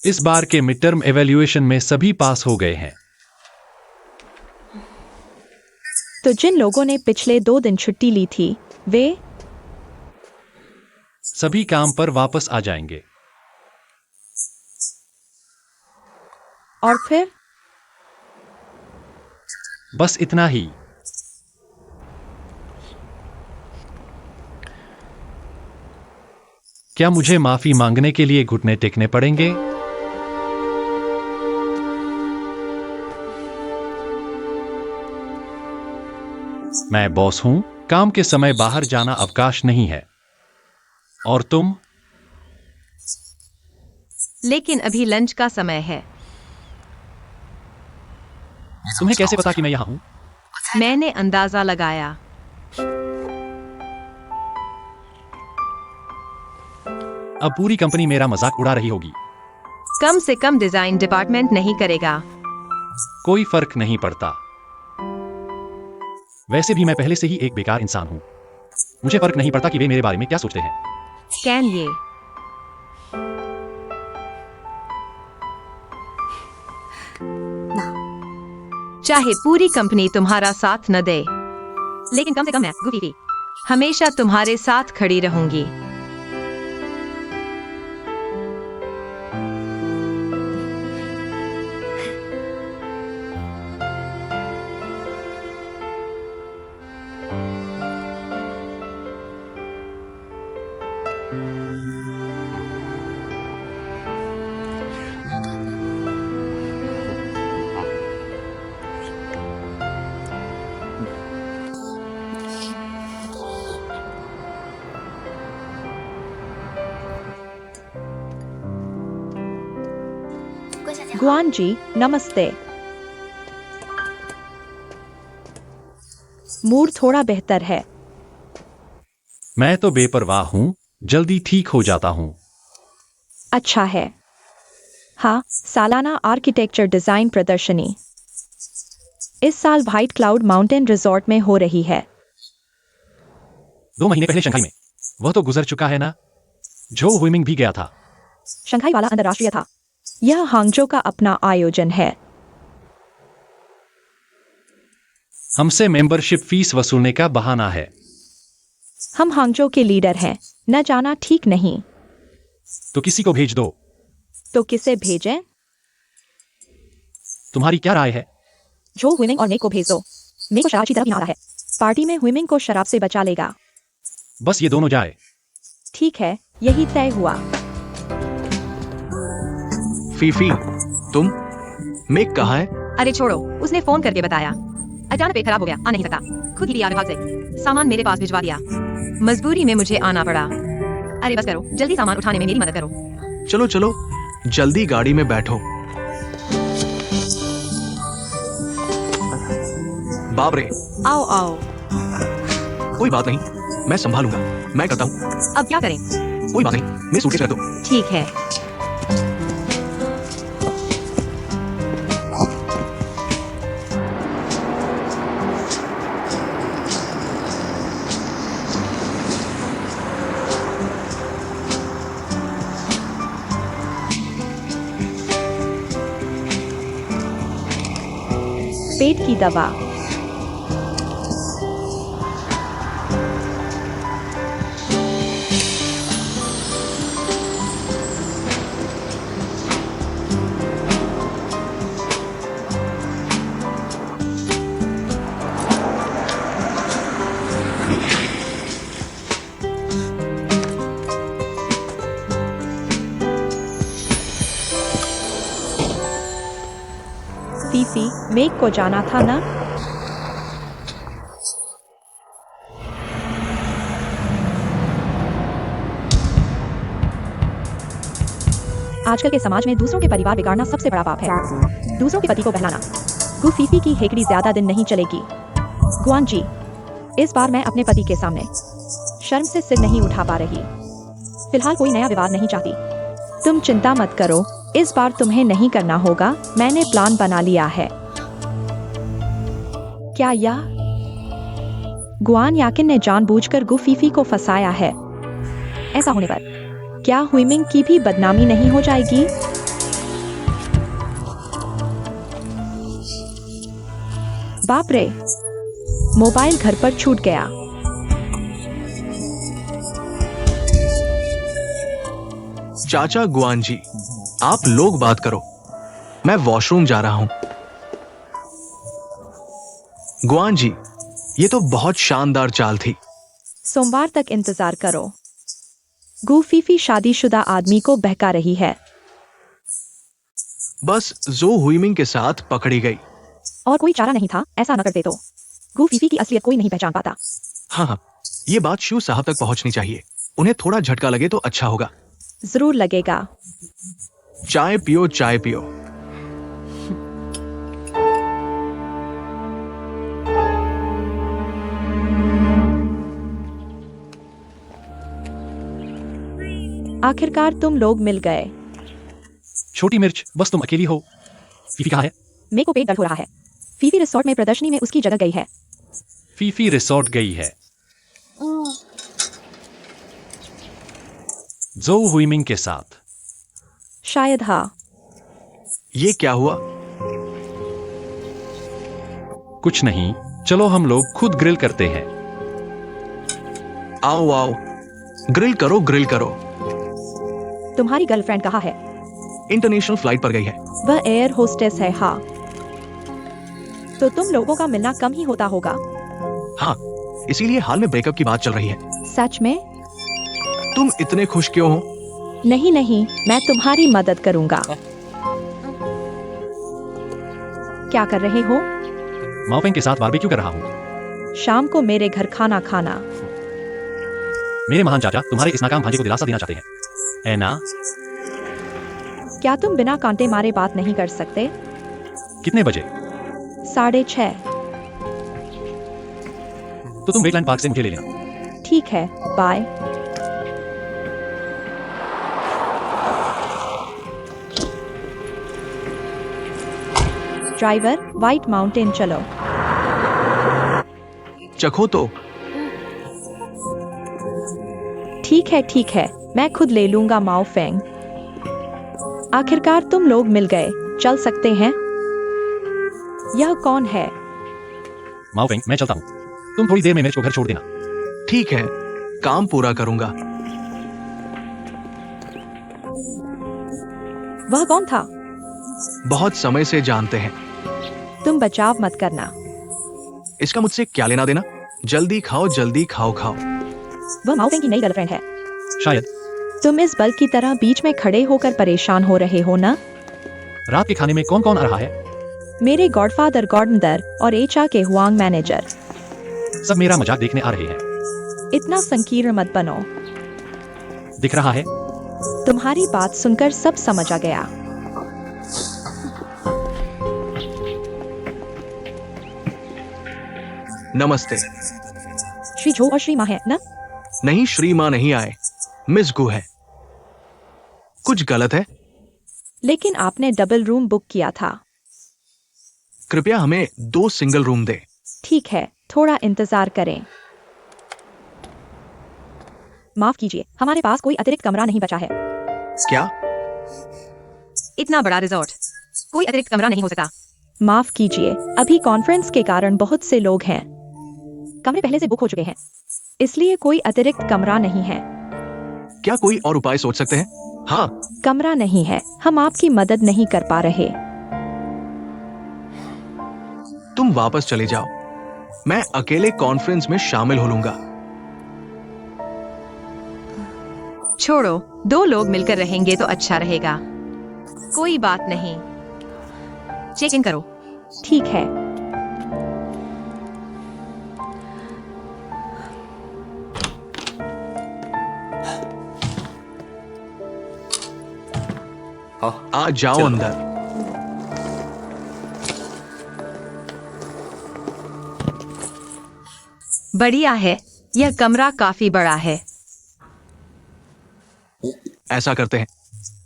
इस बार के मिड टर्म एवेल्युएशन में सभी पास हो गए हैं। तो जिन लोगों ने पिछले 2 दिन छुट्टी ली थी, वे सभी काम पर वापस आ जाएंगे। और फिर बस इतना ही। क्या मुझे माफी मांगने के लिए घुटने टेकने पड़ेंगे? मैं बॉस हूं, काम के समय बाहर जाना अवकाश नहीं है। और तुम? लेकिन अभी लंच का समय है। तुम्हें कैसे पता कि मैं यहां हूं? मैंने अंदाजा लगाया। अब पूरी कंपनी मेरा मजाक उड़ा रही होगी। कम से कम डिजाइन डिपार्टमेंट नहीं करेगा। कोई फर्क नहीं पड़ता। वैसे भी मैं पहले से ही एक बेकार इंसान हूं। मुझे फर्क नहीं पड़ता कि वे मेरे बारे में क्या सोचते हैं। कैन ये चाहे पूरी कंपनी तुम्हारा साथ न दे, लेकिन कम से कम मैं गुफीफी हमेशा तुम्हारे साथ खड़ी रहूंगी। गुआन जी, नमस्ते। मूड थोड़ा बेहतर है। मैं तो बेपरवाह हूं, जल्दी ठीक हो जाता हूं। अच्छा है। हाँ, सालाना आर्किटेक्चर डिजाइन प्रदर्शनी इस साल व्हाइट क्लाउड माउंटेन रिजॉर्ट में हो रही है। 2 महीने पहले शंघाई में। वह तो गुजर चुका है ना? झो हुइमिंग भी गया था। शंघाई वाला अंतरराष्ट्रीय था। यह हांगजो का अपना आयोजन है। हमसे मेंबरशिप फीस वसूलने का बहाना है। हम हांगजो के लीडर हैं, न जाना ठीक नहीं। तो किसी को भेज दो। तो किसे भेजें? तुम्हारी क्या राय है? जो हुइमिंग और मेक को भेज दो। मेक को शराब की तरफ ही आ रहा है। पार्टी में हुइमिंग को शराब से बचा लेगा। बस ये दोनों जाए। ठीक है, यही तय हुआ। फीफी, तुम? मेक कहाँ है? अरे छोड़ो, उसने फोन करके बताया। अचानक पेट खराब हो गया, आ नहीं सकता। खुद ही लिया विभाग से। सामान मेरे पास भिजवा दिया। मजबूरी में मुझे आना पड़ा। अरे बस करो, जल्दी सामान उठाने में मेरी मदद करो। चलो चलो, जल्दी गाड़ी में बैठो। बाप रे, आओ आओ। कोई बात नहीं, मैं संभालूंगा। मैं करता हूँ। अब क्या करें? कोई बात नहीं, मैं सूटकेस रख दो। ठीक है। पेट की दवा। फीफी, मेक को जाना था ना? आजकल के समाज में दूसरों के परिवार बिगाड़ना सबसे बड़ा पाप है। दूसरों के पति को बहलाना। गु फीफी की हेकड़ी ज्यादा दिन नहीं चलेगी। गुआन जी, इस बार मैं अपने पति के सामने शर्म से सिर नहीं उठा पा रही। फिलहाल कोई नया विवाद नहीं चाहती। तुम चिंता मत करो, इस बार तुम्हें नहीं करना होगा। मैंने प्लान बना लिया है। क्या यह गुआन याकिन ने जानबूझकर गु फीफी को फंसाया है? ऐसा होने पर क्या हुइमिंग की भी बदनामी नहीं हो जाएगी? बाप रे, मोबाइल घर पर छूट गया। चाचा गुआन जी, आप लोग बात करो, मैं वॉशरूम जा रहा हूं। गुआन जी, ये तो बहुत शानदार चाल थी। सोमवार तक इंतजार करो। गु फीफी शादीशुदा आदमी को बहका रही है। बस जो हुइमिंग के साथ पकड़ी गई। और कोई चारा नहीं था, ऐसा न करते तो गु फीफी की असलियत कोई नहीं पहचान पाता। हाँ हाँ, ये बात शिव साहब तक पहुंचनी चाहिए। उन्हें थोड़ा झटका लगे तो अच्छा होगा। जरूर लगेगा। चाय पियो, चाय पियो। आखिरकार तुम लोग मिल गए। छोटी मिर्च, बस तुम अकेली हो। फीफी कहाँ है? मेरे को पेट दर्द हो रहा है। फीफी रिसोर्ट में प्रदर्शनी में उसकी जगह गई है। फीफी रिसोर्ट गई है। जो हुइमिंग के साथ। शायद हाँ। ये क्या हुआ? कुछ नहीं, चलो हम लोग खुद ग्रिल करते हैं। आओ आओ, ग्रिल करो, ग्रिल करो। तुम्हारी गर्लफ्रेंड कहाँ है? इंटरनेशनल फ्लाइट पर गई है। वह एयर होस्टेस है। हाँ, तो तुम लोगों का मिलना कम ही होता होगा। हाँ, इसीलिए हाल में ब्रेकअप की बात चल रही है। सच में? तुम इतने खुश क्यों हो? नहीं नहीं, मैं तुम्हारी मदद करूंगा। क्या कर रहे हो? माओपेंग के साथ बारबेक्यू कर रहा हूँ। शाम को मेरे घर खाना खाना। मेरे महान चाचा तुम्हारे इस नाकाम भांजे को दिलासा देना चाहते हैं, है ना? क्या तुम बिना कांटे मारे बात नहीं कर सकते? कितने बजे? 6:30। तो तुम वेटलैंड पार्क से मुझे ले लेना। ठीक है, बाय। ड्राइवर, व्हाइट माउंटेन चलो। चखो तो। ठीक है, मैं खुद ले लूंगा माओ फेंग। आखिरकार तुम लोग मिल गए, चल सकते हैं। यह कौन है? माओपेंग, मैं चलता हूँ। तुम थोड़ी देर में मिर्च को घर छोड़ देना। ठीक है, काम पूरा करूंगा। वह कौन था? बहुत समय से जानते हैं। तुम बचाव मत करना। इसका मुझसे क्या लेना देना? जल्दी खाओ, जल्दी खाओ खाओ। वह माओफेंग की नई गर्लफ्रेंड है। शायद। तुम इस बल्ब की तरह बीच में खड़े होकर परेशान हो रहे हो ना? रात के खाने में कौन कौन आ रहा है? मेरे गॉडफादर गॉर्डनर और एचआर के हुआंग मैनेजर। सब मेरा मजाक देखने आ रहे हैं। इतना संकीर्ण मत बनो। दिख रहा है। तुम्हारी बात सुनकर सब समझ आ गया। नमस्ते। श्री झो और श्री मा है ना? नहीं, श्री मां नहीं आए, मिस गु है। कुछ गलत है? लेकिन आपने डबल रूम बुक किया था। कृपया हमें 2 सिंगल रूम दे। ठीक है, थोड़ा इंतजार करें। माफ कीजिए, हमारे पास कोई अतिरिक्त कमरा नहीं बचा है। क्या? इतना बड़ा रिजॉर्ट, कोई अतिरिक्त कमरा नहीं हो सकता। माफ कीजिए, अभी कॉन्फ्रेंस के कारण बहुत से लोग हैं। कमरे पहले से बुक हो चुके हैं, इसलिए कोई अतिरिक्त कमरा नहीं है। क्या कोई और उपाय सोच सकते हैं? हाँ। कमरा नहीं है, हम आपकी मदद नहीं कर पा रहे। तुम वापस चले जाओ, मैं अकेले कॉन्फ्रेंस में शामिल हो लूंगा। छोड़ो, 2 लोग मिलकर रहेंगे तो अच्छा रहेगा। कोई बात नहीं, चेक इन करो। ठीक है। आ जाओ अंदर। बढ़िया है, यह कमरा काफी बड़ा है। ऐसा करते हैं,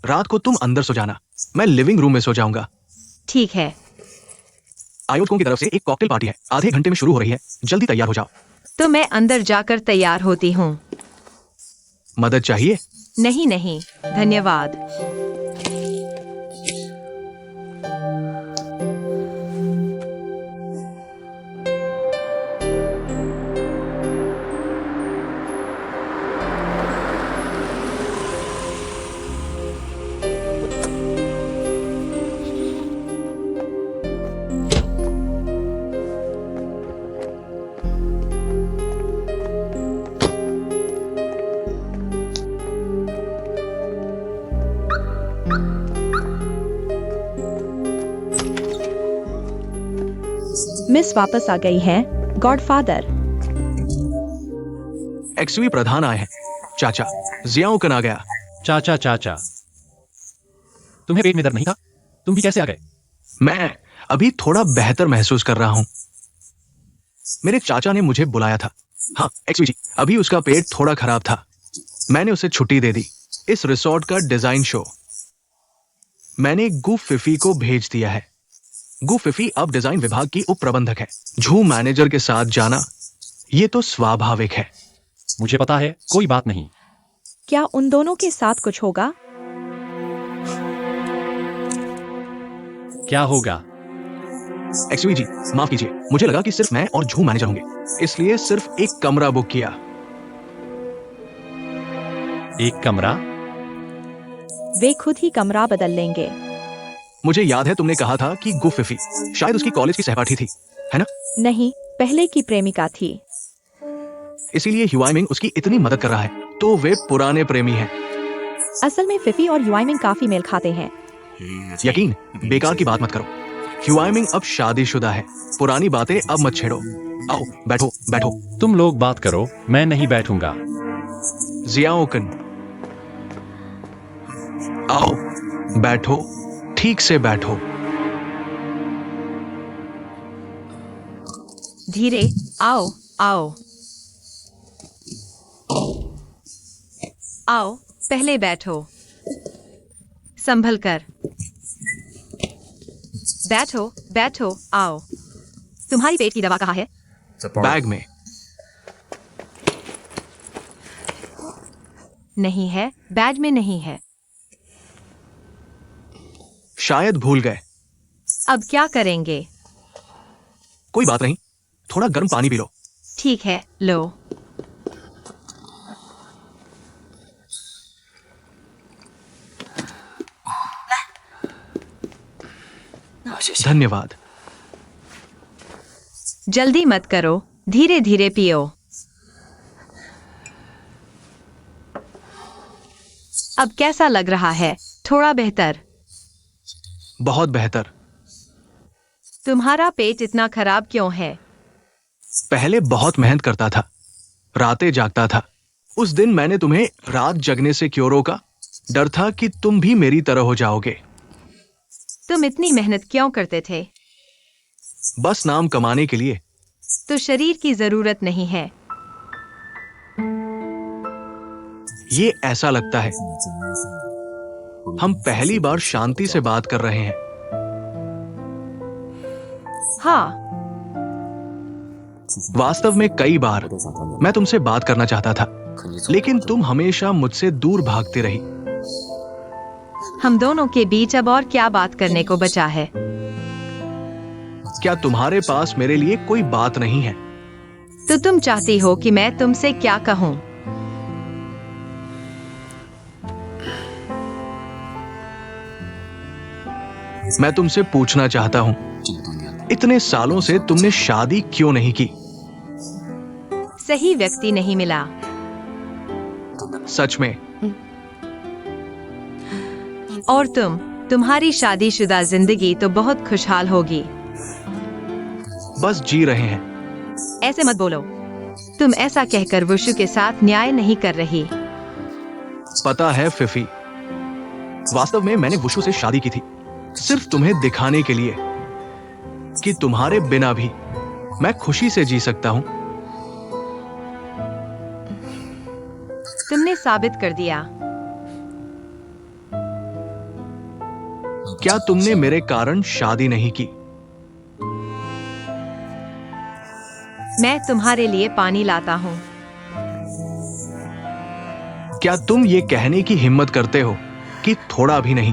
रात को तुम अंदर सो जाना, मैं लिविंग रूम में सो जाऊंगा। ठीक है। आयोजकों की तरफ से एक कॉकटेल पार्टी है, आधे घंटे में शुरू हो रही है, जल्दी तैयार हो जाओ। तो मैं अंदर जाकर तैयार होती हूँ। मदद चाहिए? नहीं नहीं, धन्यवाद। मिस वापस आ गई है, गॉडफादर। एक्सवी प्रधान आए हैं। चाचा, जियाओकन आ गया। चाचा चाचा, तुम्हें पेट में दर्द नहीं था? तुम भी कैसे आ गए? मैं अभी थोड़ा बेहतर महसूस कर रहा हूं। मेरे चाचा ने मुझे बुलाया था। हाँ एक्सवी जी, अभी उसका पेट थोड़ा खराब था, मैंने उसे छुट्टी दे दी। इस रिसोर्ट का डिजाइन शो मैंने गु फिफी को भेज दिया है। गु फिफी अब डिजाइन विभाग की उप प्रबंधक है। झू मैनेजर के साथ जाना ये तो स्वाभाविक है। मुझे पता है, कोई बात नहीं। क्या उन दोनों के साथ कुछ होगा? क्या होगा? एक्सवी जी, माफ कीजिए, मुझे लगा कि सिर्फ मैं और झू मैनेजर होंगे, इसलिए सिर्फ एक कमरा बुक किया। एक कमरा? वे खुद ही कमरा बदल लेंगे। मुझे याद है तुमने कहा था कि गु फिफी शायद उसकी कॉलेज की सहपाठी थी, है ना? नहीं, पहले की प्रेमिका थी। इसीलिए ह्युआइमिंग उसकी इतनी मदद कर रहा है, तो वे पुराने प्रेमी हैं। असल में फिफी और ह्युआइमिंग काफी मेल खाते हैं। यकीन, बेकार की बात मत करो। ह्युआइमिंग अब शादीशुदा है, पुरानी बातें अब मत छेड़ो। आओ बैठो बैठो। तुम लोग बात करो, मैं नहीं बैठूंगा। जियाओकन, आओ बैठो, ठीक से बैठो। धीरे, आओ आओ आओ, पहले बैठो। संभल कर बैठो बैठो, आओ। तुम्हारी पेट की दवा कहाँ है? बैग में। नहीं है, बैग में नहीं है। शायद भूल गए। अब क्या करेंगे? कोई बात नहीं, थोड़ा गर्म पानी पी लो। ठीक है, लो। धन्यवाद। जल्दी मत करो, धीरे धीरे पियो। अब कैसा लग रहा है? थोड़ा बेहतर? बहुत बेहतर। तुम्हारा पेट इतना खराब क्यों है? पहले बहुत मेहनत करता था, रातें जागता था। उस दिन मैंने तुम्हें रात जगने से क्यों रोका? डर था कि तुम भी मेरी तरह हो जाओगे। तुम इतनी मेहनत क्यों करते थे? बस नाम कमाने के लिए। तो शरीर की जरूरत नहीं है। ये ऐसा लगता है हम पहली बार शांति से बात कर रहे हैं। हाँ, वास्तव में कई बार मैं तुमसे बात करना चाहता था, लेकिन तुम हमेशा मुझसे दूर भागती रही। हम दोनों के बीच अब और क्या बात करने को बचा है? क्या तुम्हारे पास मेरे लिए कोई बात नहीं है? तो तुम चाहती हो कि मैं तुमसे क्या कहूँ? मैं तुमसे पूछना चाहता हूँ, इतने सालों से तुमने शादी क्यों नहीं की? सही व्यक्ति नहीं मिला। सच में? और तुम्हारी शादीशुदा जिंदगी तो बहुत खुशहाल होगी। बस जी रहे हैं। ऐसे मत बोलो। तुम ऐसा कहकर वुशु के साथ न्याय नहीं कर रही। पता है फिफी, वास्तव में मैंने वुशु से शादी की थी, सिर्फ तुम्हें दिखाने के लिए कि तुम्हारे बिना भी मैं खुशी से जी सकता हूं। तुमने साबित कर दिया। क्या तुमने मेरे कारण शादी नहीं की? मैं तुम्हारे लिए पानी लाता हूँ। क्या तुम ये कहने की हिम्मत करते हो कि थोड़ा भी नहीं?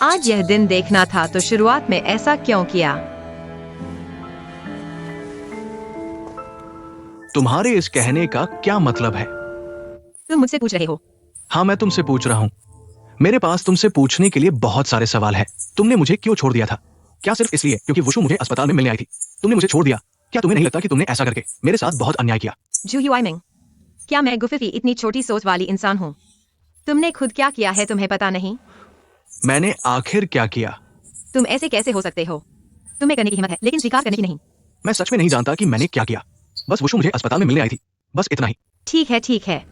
आज यह दिन देखना था तो शुरुआत में ऐसा क्यों किया? तुम्हारे इस कहने का क्या मतलब है? तुम मुझसे पूछ रहे हो? हाँ, मैं तुमसे पूछ रहा हूं। मेरे पास तुमसे पूछने के लिए बहुत सारे सवाल हैं। तुमने मुझे क्यों छोड़ दिया था? क्या सिर्फ इसलिए क्योंकि वुशु मुझे अस्पताल में मिलने आई थी तुमने मुझे छोड़ दिया? क्या तुम्हें नहीं लगता कि तुमने ऐसा करके मेरे साथ बहुत अन्याय किया? जू युआइमिंग, क्या मैं गुफिफी इतनी छोटी सोच वाली इंसान हूँ? तुमने खुद क्या किया है तुम्हें पता नहीं? मैंने आखिर क्या किया? तुम ऐसे कैसे हो सकते हो? तुम्हें करने की हिम्मत है लेकिन स्वीकार करने की नहीं। मैं सच में नहीं जानता कि मैंने क्या किया। बस वुशु मुझे अस्पताल में मिलने आई थी, बस इतना ही। ठीक है ठीक है,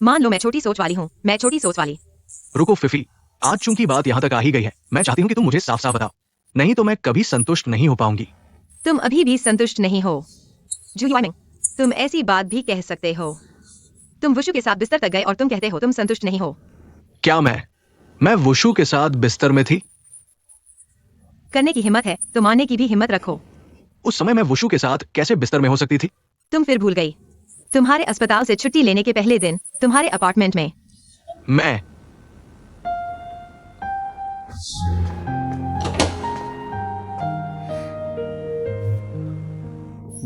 मान लो मैं छोटी सोच वाली हूँ। मैं छोटी सोच वाली। रुको फिफी, आज चूंकि बात यहाँ तक आ ही गई है, मैं चाहती हूँ कि तुम मुझे साफ साफ बताओ, नहीं तो मैं कभी संतुष्ट नहीं हो पाऊंगी। तुम अभी भी संतुष्ट नहीं हो। जू युआइमिंग, तुम ऐसी बात भी कह सकते हो। तुम वुशु के साथ बिस्तर तक गए और तुम कहते हो तुम संतुष्ट नहीं हो। क्या मैं वुशु के साथ बिस्तर में थी? करने की हिम्मत है तो मानने की भी हिम्मत रखो। उस समय मैं वुशु के साथ कैसे बिस्तर में हो सकती थी? तुम फिर भूल गई। तुम्हारे अस्पताल से छुट्टी लेने के पहले दिन तुम्हारे अपार्टमेंट में मैं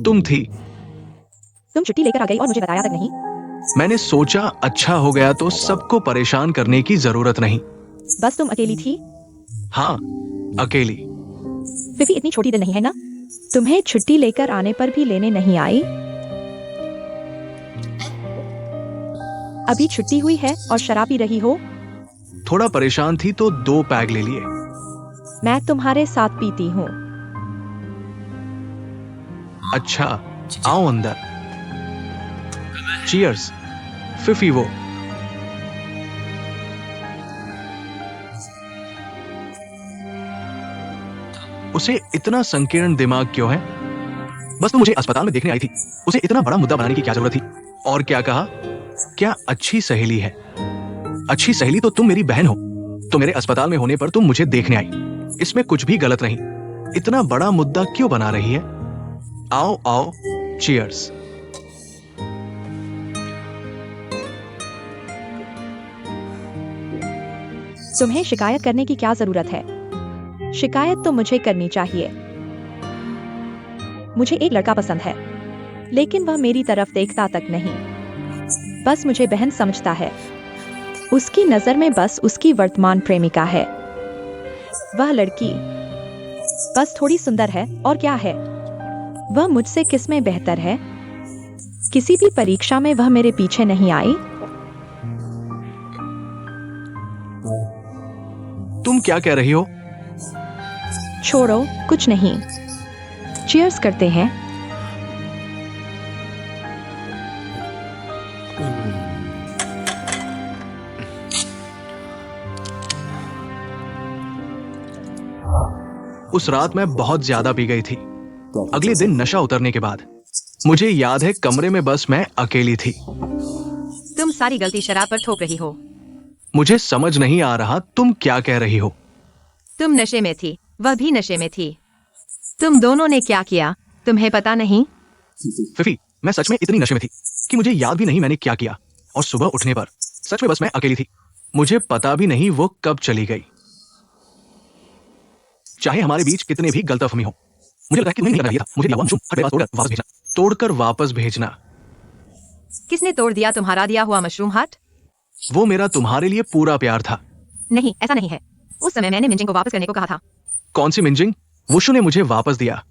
तुम थी। तुम छुट्टी लेकर आ गई और मुझे बताया तक नहीं। मैंने सोचा अच्छा हो गया तो सबको परेशान करने की जरूरत नहीं। बस तुम अकेली थी। हाँ, अकेली। फिफी इतनी छोटी दिल नहीं है ना? तुम्हें छुट्टी लेकर आने पर भी लेने नहीं आई। अभी छुट्टी हुई है और शराब पी रही हो। थोड़ा परेशान थी तो 2 पैग ले लिए। मैं तुम्हारे साथ पीती हूँ। अच्छा, आओ अंदर। चीयर्स। फिफी वो उसे इतना संकीर्ण दिमाग क्यों है? बस तुम मुझे अस्पताल में देखने आई थी, उसे इतना बड़ा मुद्दा बनाने की क्या जरूरत थी? और क्या कहा? क्या अच्छी सहेली है? अच्छी सहेली तो तुम मेरी बहन हो, तो मेरे अस्पताल में होने पर तुम मुझे देखने आई, इसमें कुछ भी गलत नहीं। इतना बड़ा मुद्दा क्यों बना रही है? आओ आओ, चीयर्स। तुम्हें शिकायत करने की क्या जरूरत है? शिकायत तो मुझे करनी चाहिए। मुझे एक लड़का पसंद है, लेकिन वह मेरी तरफ देखता तक नहीं, बस मुझे बहन समझता है। उसकी नजर में बस उसकी वर्तमान प्रेमिका है। वह लड़की बस थोड़ी सुंदर है और क्या है। वह मुझसे किस में बेहतर है? किसी भी परीक्षा में वह मेरे पीछे नहीं आई। तुम क्या कह रही हो? छोड़ो, कुछ नहीं। चीयर्स करते हैं। उस रात मैं बहुत ज्यादा पी गई थी। अगले दिन नशा उतरने के बाद मुझे याद है कमरे में बस मैं अकेली थी। तुम सारी गलती शराब पर थोप रही हो। मुझे समझ नहीं आ रहा तुम क्या कह रही हो। तुम नशे में थी, वह भी नशे में थी। तुम दोनों ने क्या किया तुम्हें पता नहीं? फिफी, मैं सच में इतनी नशे में थी कि मुझे याद भी नहीं मैंने क्या किया। और सुबह उठने पर सच में बस मैं अकेली थी। मुझे पता भी नहीं वो कब चली गई। चाहे हमारे बीच कितने भी गलतफहमी हो, मुझे लगा कि नहीं करना था। मुझे दिया हुआ मशरूम हर बार तोड़कर वापस भेजना। किसने तोड़ दिया तुम्हारा दिया हुआ मशरूम हाट? वो मेरा तुम्हारे लिए पूरा प्यार था। नहीं, ऐसा नहीं है। उस समय मैंने मिंजिंग को वापस करने को कहा था। कौन सी मिंजिंग? वुशु ने मुझे वापस दिया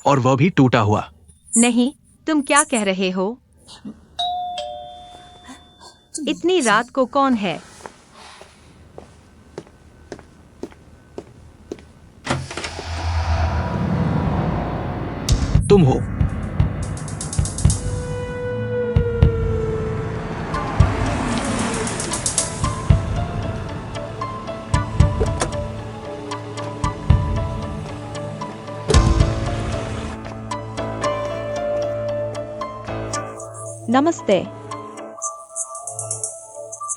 और वह भी टूटा हुआ। नहीं, तुम क्या कह रहे हो? इतनी रात को कौन है? तुम हो। नमस्ते।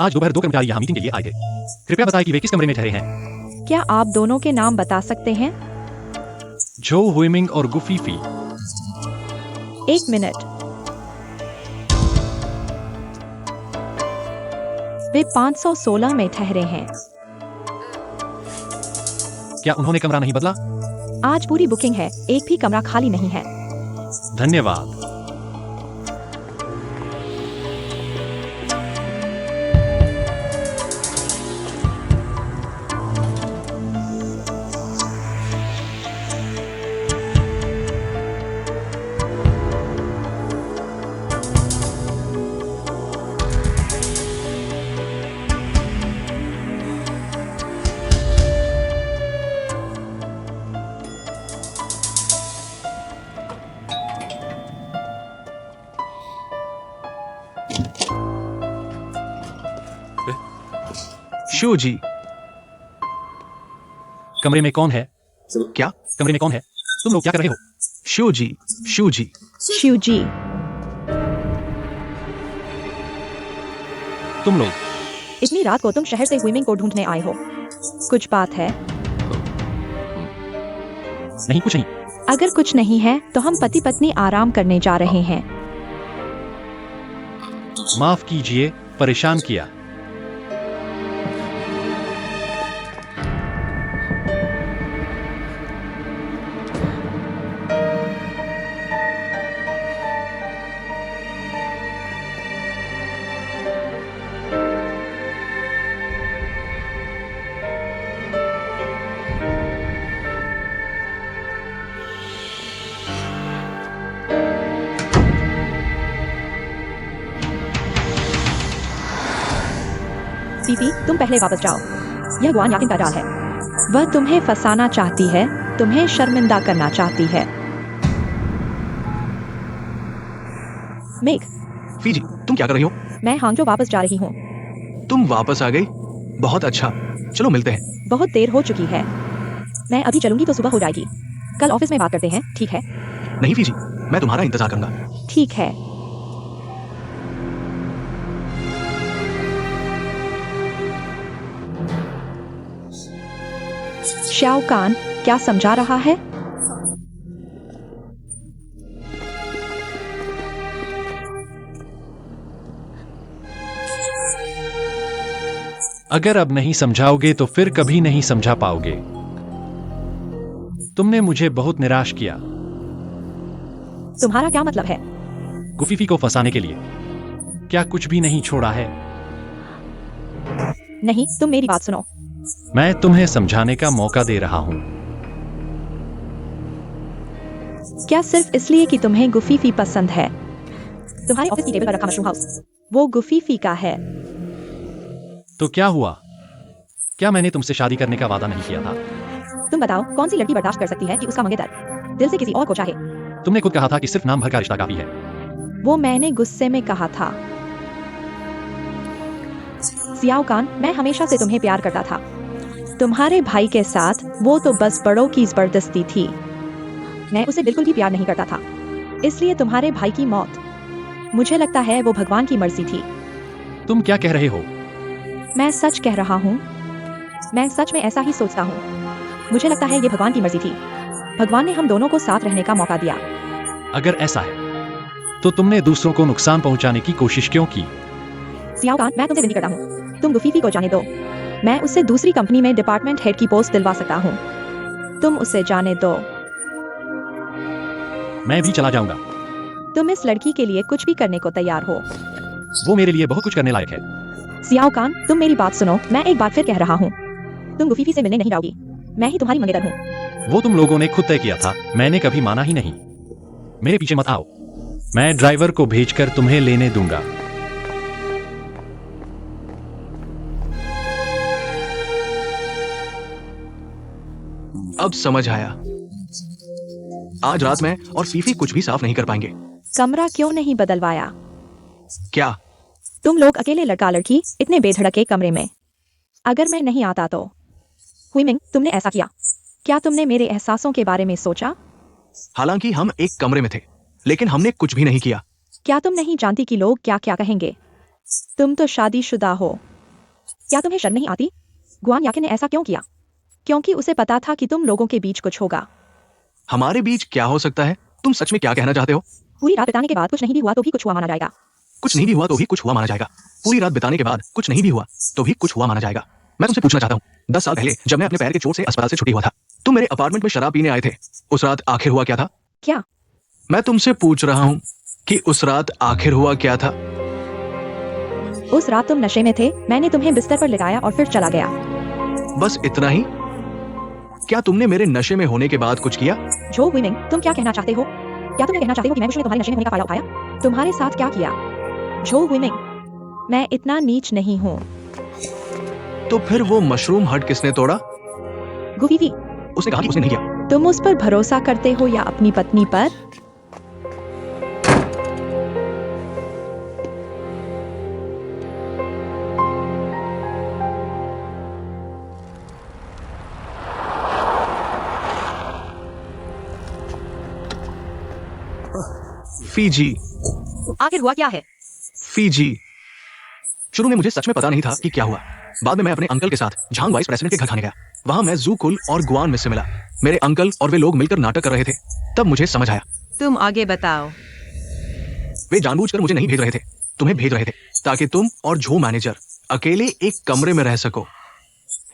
आज दोपहर 2 कर्मचारी यहाँ मीटिंग के लिए आए थे। कृपया बताएं कि वे किस कमरे में ठहरे हैं। क्या आप दोनों के नाम बता सकते हैं? जो हुइमिंग और गुफीफी। 1 मिनट। वे 516 में ठहरे हैं। क्या उन्होंने कमरा नहीं बदला? आज पूरी बुकिंग है, एक भी कमरा खाली नहीं है। धन्यवाद। शू जी। कमरे में कौन है? क्या? कमरे में कौन है? तुम लोग क्या कर रहे हो? शू जी, शू जी। शिव जी, तुम लोग इतनी रात को तुम शहर से हुइमिंग को ढूंढने आए हो। कुछ बात है? नहीं, कुछ नहीं। अगर कुछ नहीं है तो हम पति पत्नी आराम करने जा रहे हैं। माफ कीजिए, परेशान किया। पीपी, तुम पहले वापस जाओ। यह गुआन याकिन का जाल है। वह तुम्हें फंसाना चाहती है, तुम्हें शर्मिंदा करना चाहती है। मेघ, फीजी, तुम क्या कर रही हो? मैं हांगजो वापस जा रही हूँ। तुम वापस आ गई? बहुत अच्छा, चलो मिलते हैं। बहुत देर हो चुकी है। मैं अभी चलूंगी तो सुबह हो जाएगी। कल ऑफिस में बात करते हैं, ठीक है? नहीं फीजी, मैं तुम्हारा इंतजार करूंगा। ठीक है। शाओ कान क्या समझा रहा है? अगर अब नहीं समझाओगे तो फिर कभी नहीं समझा पाओगे। तुमने मुझे बहुत निराश किया। तुम्हारा क्या मतलब है? गुफीफी को फंसाने के लिए क्या कुछ भी नहीं छोड़ा है? नहीं, तुम मेरी बात सुनो। मैं तुम्हें समझाने का मौका दे रहा हूँ। क्या सिर्फ इसलिए कि तुम्हें गुफीफी पसंद है? तुम्हारे ऑफिस की टेबल पर रखा मशरूम हाउस, वो गुफीफी का है। तो क्या हुआ? क्या मैंने तुमसे शादी करने का वादा नहीं किया था? तुम बताओ, कौन सी लड़की बर्दाश्त कर सकती है कि उसका मंगेतर दिल से किसी और को चाहे? तुमने खुद कहा था कि सिर्फ नाम भर का रिश्ता काफी है। वो मैंने गुस्से में कहा था। सियाओ कान, मैं हमेशा से तुम्हें प्यार करता था। तुम्हारे भाई के साथ वो तो बस बड़ों की जबरदस्ती थी। मैं उसे बिल्कुल भी प्यार नहीं करता था। इसलिए तुम्हारे भाई की मौत, मुझे लगता है वो भगवान की मर्जी थी। तुम क्या कह रहे हो? मैं सच कह रहा हूँ। मैं सच में ऐसा ही सोचता हूँ। मुझे लगता है ये भगवान की मर्जी थी। भगवान ने हम दोनों को साथ रहने का मौका दिया। अगर ऐसा है तो तुमने दूसरों को नुकसान पहुंचाने की कोशिश क्यों की? सियाओ कान, मैं तुमसे विनती करता हूँ, तुम गुफीफी को जाने दो। मैं उससे दूसरी कंपनी में डिपार्टमेंट हेड की पोस्ट दिलवा सकता हूँ। तुम उसे जाने दो। मैं भी चला जाऊंगा। तुम इस लड़की के लिए कुछ भी करने को तैयार हो। वो मेरे लिए बहुत कुछ करने लायक है। सियाओ कान, तुम मेरी बात सुनो। मैं एक बार फिर कह रहा हूँ, तुम गुफीफी से मिलने नहीं जाओगी। मैं ही तुम्हारी मंगेतर हूँ। वो तुम लोगों ने खुद तय किया था, मैंने कभी माना ही नहीं। मेरे पीछे मत आओ। मैं ड्राइवर को भेजकर तुम्हें लेने दूंगा। अब समझ आया। आज रात में और फीफी कुछ भी साफ नहीं कर पाएंगे। कमरा क्यों नहीं बदलवाया? क्या? तुम लोग अकेले लड़का लड़की इतने बेधड़के कमरे में। अगर मैं नहीं आता तो? हुईमिंग, तुमने ऐसा किया। क्या तुमने मेरे एहसासों के बारे में सोचा? हालांकि हम एक कमरे में थे, लेकिन हमने कुछ भी नहीं किया। क्या तुम नहीं जानती कि लोग क्या क्या कहेंगे? तुम तो शादीशुदा हो। क्या तुम्हें शर्म नहीं आती? गुआन याकिन ने ऐसा क्यों किया? क्योंकि उसे पता था कि तुम लोगों के बीच कुछ होगा। हमारे बीच क्या हो सकता है? तुम सच में क्या कहना चाहते हो? पूरी रात बिताने के बाद कुछ नहीं भी हुआ तो भी कुछ हुआ माना जाएगा। कुछ नहीं भी हुआ तो भी कुछ हुआ माना जाएगा। पूरी रात बिताने के बाद कुछ नहीं भी हुआ तो भी कुछ हुआ माना जाएगा। मैं तुमसे पूछना चाहता हूँ, 10 साल पहले जब मैं अपने पैर के चोट से अस्पताल से छुट्टी हुआ था, तुम मेरे अपार्टमेंट में शराब पीने आए थे। उस रात आखिर हुआ क्या था? क्या? मैं तुमसे पूछ रहा हूँ कि उस रात आखिर हुआ क्या था? उस रात तुम नशे में थे। मैंने तुम्हें बिस्तर पर लिटाया और फिर चला गया। बस इतना ही? क्या तुमने मेरे नशे में होने के बाद कुछ किया? जो हुईमिंग, तुम क्या कहना चाहते हो? क्या तुम ये कहना चाहते हो कि मैं विष्णु ने तुम्हारे नशे में होने का फायदा उठाया? तुम्हारे साथ क्या किया? जो हुईमिंग, मैं इतना नीच नहीं हूँ। तो फिर वो मशरूम हट किसने तोड़ा? गुफीफी, उसने कहा कि उसने नहीं किया। तुम उस पर भरोसा करते हो या अपनी पत्नी पर? फीजी, आखिर हुआ क्या है? फीजी। शुरू में मुझे सच में पता नहीं था कि क्या हुआ। बाद में मैं अपने अंकल के साथ झांग वाइस प्रेसिडेंट के घर खाने गया। वहां मैं जू कुल और गुआन मिस से मिला। मेरे अंकल और वे लोग मिलकर नाटक कर रहे थे। तब मुझे समझ आया, तुम आगे बताओ। वे जानबूझकर मुझे नहीं भेज रहे थे, तुम्हें भेज रहे थे, ताकि तुम और झो मैनेजर अकेले एक कमरे में रह सको,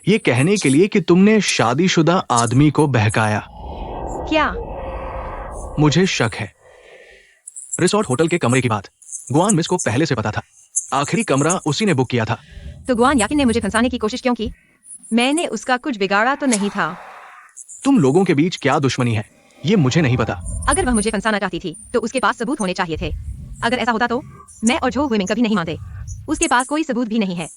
ये कहने के लिए कि तुमने शादीशुदा आदमी को बहकाया। क्या? मुझे शक है। रिसोर्ट होटल के कमरे की बात गुआन मिस को पहले से पता था। आखिरी कमरा उसी ने बुक किया था। तो गुआन याकिन ने मुझे फंसाने की कोशिश क्यों की? मैंने उसका कुछ बिगाड़ा तो नहीं था। तुम लोगों के बीच क्या दुश्मनी है, ये मुझे नहीं पता। अगर वह मुझे फंसाना चाहती थी तो उसके पास सबूत होने चाहिए थे। अगर ऐसा होता तो मैं और जो हुईमिंग कभी नहीं मानते। उसके पास कोई सबूत भी नहीं है।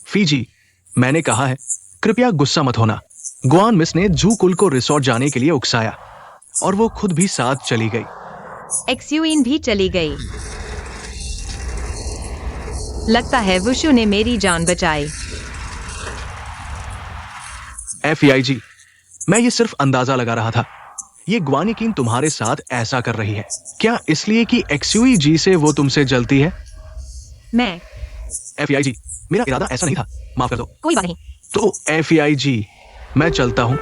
फीजी, मैंने कहा है, कृपया गुस्सा मत होना। गुआन मिस ने जू कुल को रिसोर्ट जाने के लिए उकसाया और वो खुद भी साथ चली गई। एक्सयूइन भी चली गई। लगता है वुशु ने मेरी जान बचाई। FEIG, मैं ये सिर्फ अंदाजा लगा रहा था। ये ग्वानिकीन तुम्हारे साथ ऐसा कर रही है क्या इसलिए कि XUEG से वो तुमसे जलती है? मैं FEIG, मेरा इरादा ऐसा नहीं था, माफ कर दो। कोई बात नहीं। तो FEIG, मैं चलता हूं।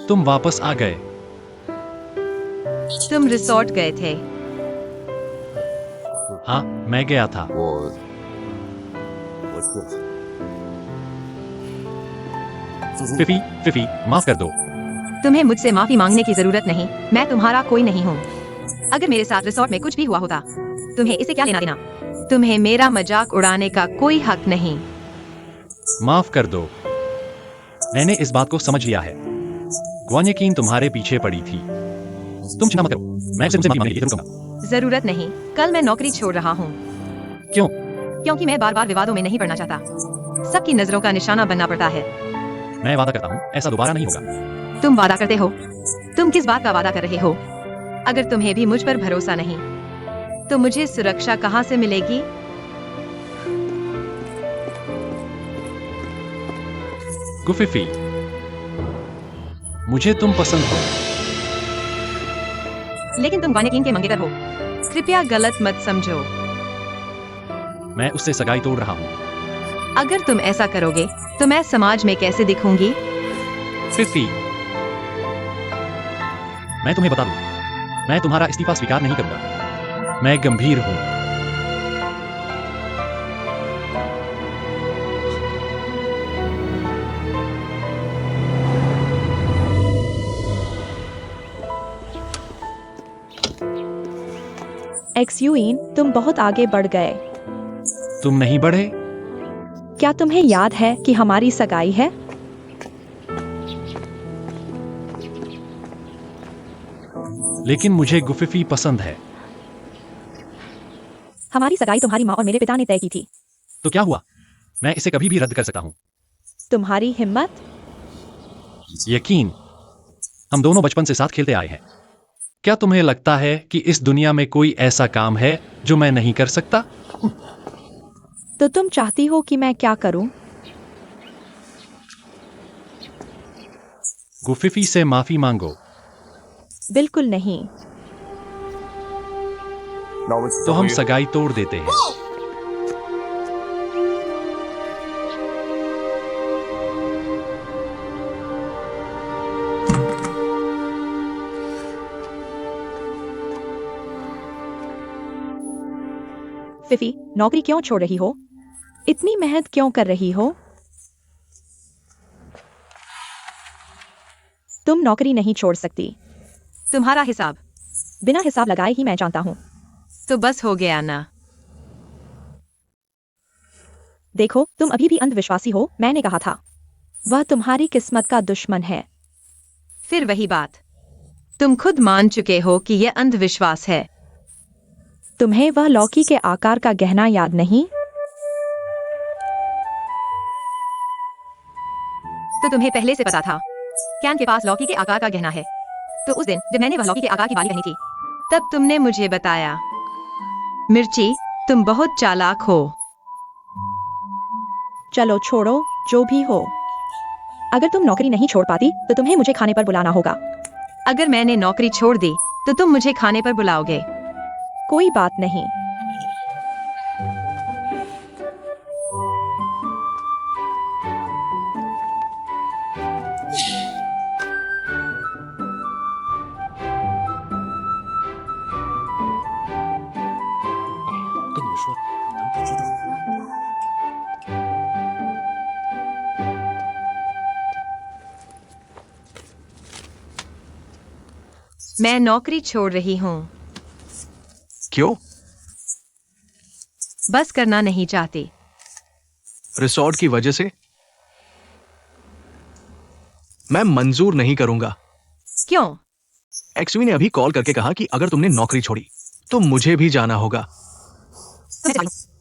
तुम वापस आ गए। तुम रिसोर्ट गए थे। हाँ, मैं गया था। 我错了。 फिफी, फिफी, माफ कर दो। तुम्हें मुझसे माफी मांगने की जरूरत नहीं, मैं तुम्हारा कोई नहीं हूँ। अगर मेरे साथ रिसोर्ट में कुछ भी हुआ होता, तुम्हें इसे क्या लेना देना? तुम्हें मेरा मजाक उड़ाने का कोई हक नहीं। माफ कर दो। मैंने इस बात को समझ लिया है। ग्वान यकीन तुम्हारे पीछे पड़ी थी। तुम चिंता मत करो, मैं तुमसे माफी मांगने के लिए रुकूंगा। जरूरत नहीं, कल मैं नौकरी छोड़ रहा हूँ। क्यों? क्योंकि मैं बार बार विवादों में नहीं पड़ना चाहता। सबकी नजरों का निशाना बनना पड़ता है। मैं वादा करता हूँ, ऐसा दोबारा नहीं होगा। तुम वादा करते हो? तुम किस बात का वादा कर रहे हो? अगर तुम्हें भी मुझ पर भरोसा नहीं, तो मुझे सुरक्षा कहाँ से मिलेगी? गुफिफी, मुझे तुम पसंद हो। लेकिन तुम वानेकीन के मंगेतर हो। कृपया गलत मत समझो। मैं उससे सगाई तोड़ रहा हूँ। अगर तुम ऐसा करोगे, तो मैं समाज में कैसे दिखूंगी? फिफी, मैं तुम्हें बता दूं, मैं तुम्हारा इस्तीफा स्वीकार नहीं करूंगा। मैं गंभीर हूं। एक्सयूइन, तुम बहुत आगे बढ़ गए। तुम नहीं बढ़े? क्या तुम्हें याद है कि हमारी सगाई है? लेकिन मुझे गुफिफी पसंद है। हमारी सगाई तुम्हारी माँ और मेरे पिता ने तय की थी। तो क्या हुआ? मैं इसे कभी भी रद्द कर सकता हूँ। तुम्हारी हिम्मत? यकीन, हम दोनों बचपन से साथ खेलते आए हैं। क्या तुम्हें लगता है कि इस दुनिया में कोई ऐसा काम है जो मैं नहीं कर सकता? तो तुम चाहती हो कि मैं क्या करूं? गुफिफी से माफी मांगो। बिल्कुल नहीं। 那我们 तो हम सगाई तोड़ देते हैं। फिफी, नौकरी क्यों छोड़ रही हो? इतनी मेहनत क्यों कर रही हो? तुम नौकरी नहीं छोड़ सकती। तुम्हारा हिसाब? बिना हिसाब लगाए ही मैं जानता हूँ। तो बस हो गया ना। देखो, तुम अभी भी अंधविश्वासी हो। मैंने कहा था, वह तुम्हारी किस्मत का दुश्मन है। फिर वही बात। तुम खुद मान चुके हो कि यह अंधविश्वास है। तुम्हें वह लौकी के आकार का गहना याद नहीं? तो तुम्हें पहले से पता था कैन के पास लौकी के आकार का गहना है। तो उस दिन जब मैंने वह लौकी के आकार की बाली पहनी थी, तब तुमने मुझे बताया। मिर्ची, तुम बहुत चालाक हो। चलो छोड़ो, जो भी हो। अगर तुम नौकरी नहीं छोड़ पाती, तो तुम्हें मुझे खाने पर बुलाना होगा। अगर मैंने नौकरी छोड़ दी, तो तुम मुझे खाने पर बुलाओगे। कोई बात नहीं। मैं नौकरी छोड़ रही हूँ। क्यों? बस करना नहीं चाहती। रिसोर्ट की वजह से? मैं मंजूर नहीं करूंगा। क्यों? एक्सवी ने अभी कॉल करके कहा कि अगर तुमने नौकरी छोड़ी, तो मुझे भी जाना होगा। मैं चली हूँ।